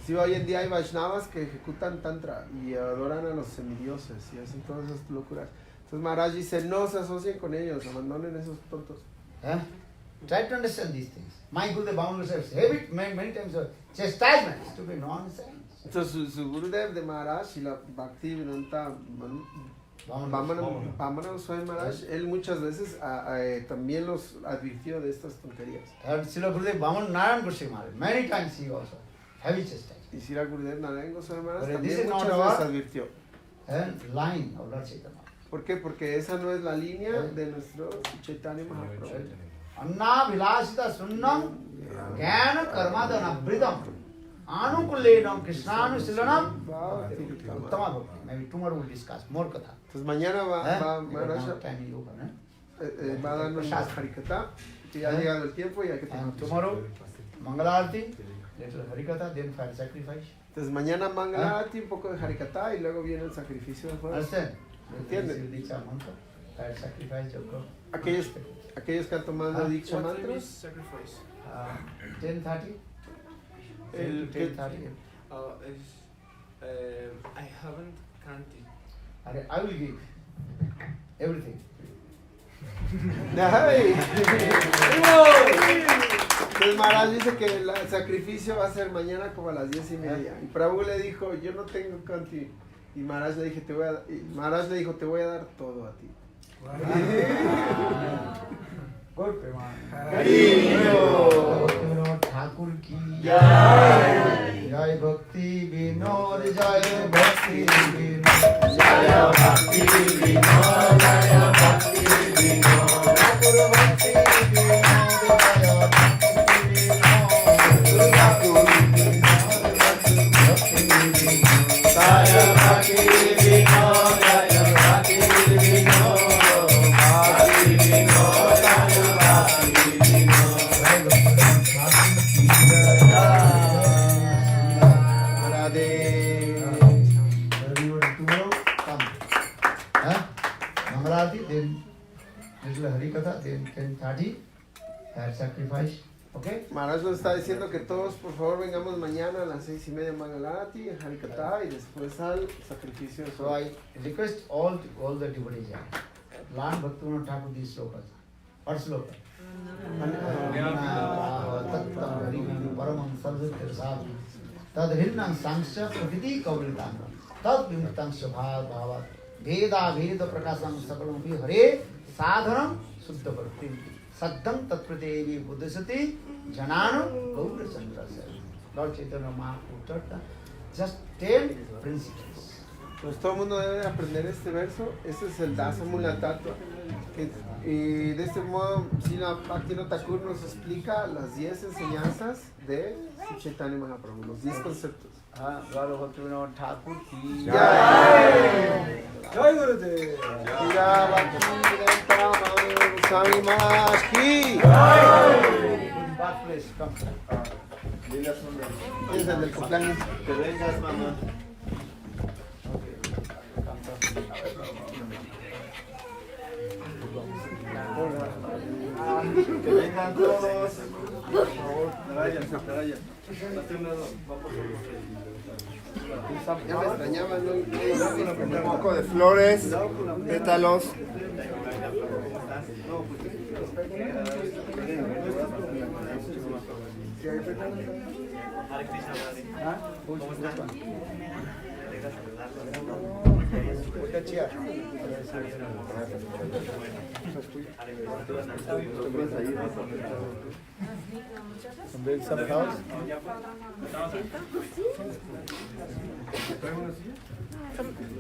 Sí, hoy en día hay Vaishnavas que ejecutan Tantra y adoran a los semidioses y hacen todas esas locuras. Entonces Maharaj dice, no se asocien con ellos, abandonen esos tontos. Try to understand these things. My Gurudev Bhaman says, habit many times chastisement, stupid nonsense. Entonces su Gurudev de Maharaj y la Bhakti Vinanta Vamana Swami Maharaj, él muchas veces también los advirtió de estas tonterías. And Srila Gurudev Bhaman Narayan Goswami Maharaj, many times he also heavy chastisement. Y Srila Gurudev Narayan Goswami Maharaj But this también is not muchas our- veces advirtió. And line of Lord Chaitanya. ¿Por qué? Porque esa no es la línea de nuestro Chaitanya Mahaprabhu. Anna Vilasita Sunnam Jnana Karmadana Bridam Anukulenam Krishnanu Silanam Uttama Bhakti. Maybe tomorrow we'll discuss more katha. Entonces mañana va Because Maharaj now time is over. va a darnos más Harikatha, que ya ha llegado el tiempo y hay que And tener. tomorrow, Mangalarti, little Harikatha, then fire sacrifice. Entonces mañana Mangalarati, un poco de Harikatha y luego viene el sacrificio de fuego. Understand? Entiende. Diksha mantra, fire sacrifice, yoga. Aquellos que han tomado Diksha What time is mantras, sacrifice? 10:30. El- 10:30. I haven't counted. I will give everything. ¡Ay! Entonces Maharaj dice que el sacrificio va a ser mañana como a las 10:30. Y Prabhu le dijo, yo no tengo kanti. Y Maharaj le dijo, te voy a dar todo a ti. Good Prema. Hari Thakur ki jai. Jai Bhakti Vinod, Jai Bhakti Vinod. Jai Bhakti Vinod, Jai Bhakti Vinod. Thakur Bhakti Vinod, Jai Bhakti Vinod. Arati, then little Harikatha, then 10:30, fire sacrifice. Okay? Maharaj nos está diciendo que todos por favor vengamos mañana a las 6:30 en Mangalarati, en Harikatha y después al sacrificio. So I request all the devotees, learn Bhaktivinoda Thakur these slokas. What sloka? Paramam sarvatra sadhu tad hirnam sangsya praviti kaviltam tad vimuktam svabhat bhavat veda veda prakasam sakalam vi hare sadhanam suddha bhakti saddham tatpratevi buddhasati jananam gaura chandrasya. Lord Chaitanya Mahaprabhu taught just 10 principles. Pues todo el mundo debe aprender este verso. Este es el Dasa Mula Tattva. Y de este modo, Srila Bhaktivinoda Thakur nos explica las 10 enseñanzas de Sri Chaitanya Mahaprabhu, los 10 conceptos. Gaura Bhaktivinoda Thakur ki Jai! Jai Gurudev! Srila Bhaktivedanta Swami Maharaj ki! birthplace, come. Es el del cumpleaños. Que vengas, mamá. Que vengan todos. Por favor, vayan. Ya me extrañaba, ¿no? Un poco de flores, pétalos.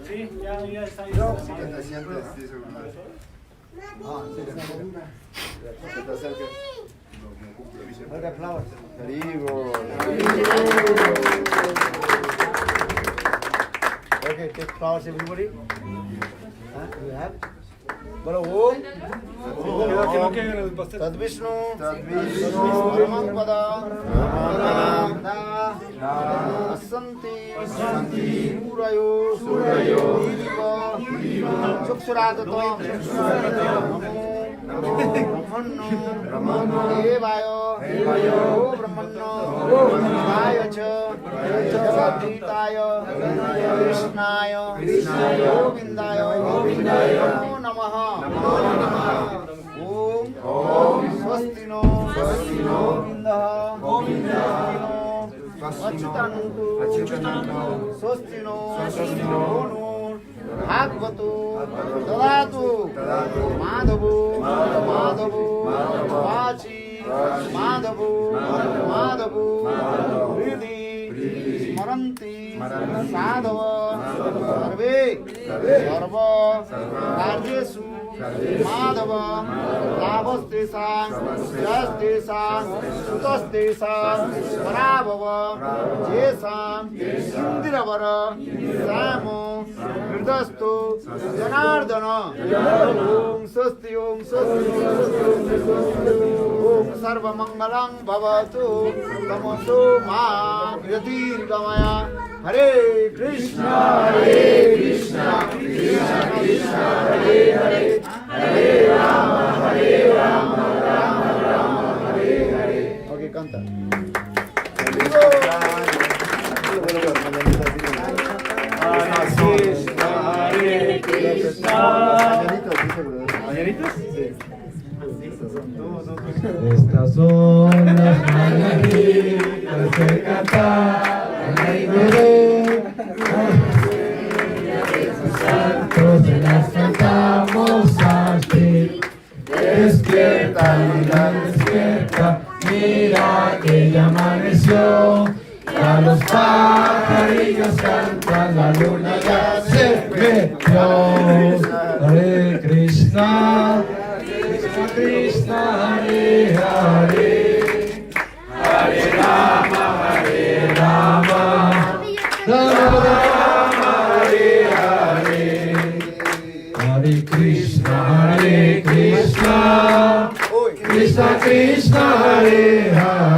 Sí, ya está ahí. ¿Qué te sientes? Dice que te acerques. Haribo. Okay, take flowers, everybody. You have? Bolo Om. Tadvishnu. Paramam Pada. Asanti. Surayo. Diva. Chuksuradato. Brahmano. Devayo. Brahmano. Vayacha. Jagabhitaya. Krishnaya. Govindayo. Namo Namaha. Om. Swastino. Govinda. Achyutanando. Swastino. Bhagavatu. Dadatu. Madhavu. Vachi. Madhavu. Hridi. Smaranti. Sadhava. Sarva. Karyesu. Madhava. Lavastesam. Jastesam. Sutastesam. Parabhava. Jesam. Indiravara. Samo. Virdastu. Janardana. Om Swasti. Om Sarva Mangalang Bhavatu. Tamosu Ma Yatirgamaya. Hare Krishna. Krishna Krishna. Hare Rama. Rama Hare. Okay, canta. Hare Krishna. ¿Mañanitas? Sí. Estas son las mañanitas que canta el Rey santos, se las cantamos a ti. Despierta, mira, despierta, mira que ya amaneció. Ya los pajarillos cantan, la luna ya se metió. Hare Krishna. Krishna Hare Hare, Hare Rama, Rama Rama, Hare Hare, Hare Krishna, Krishna Krishna, Hare Hare.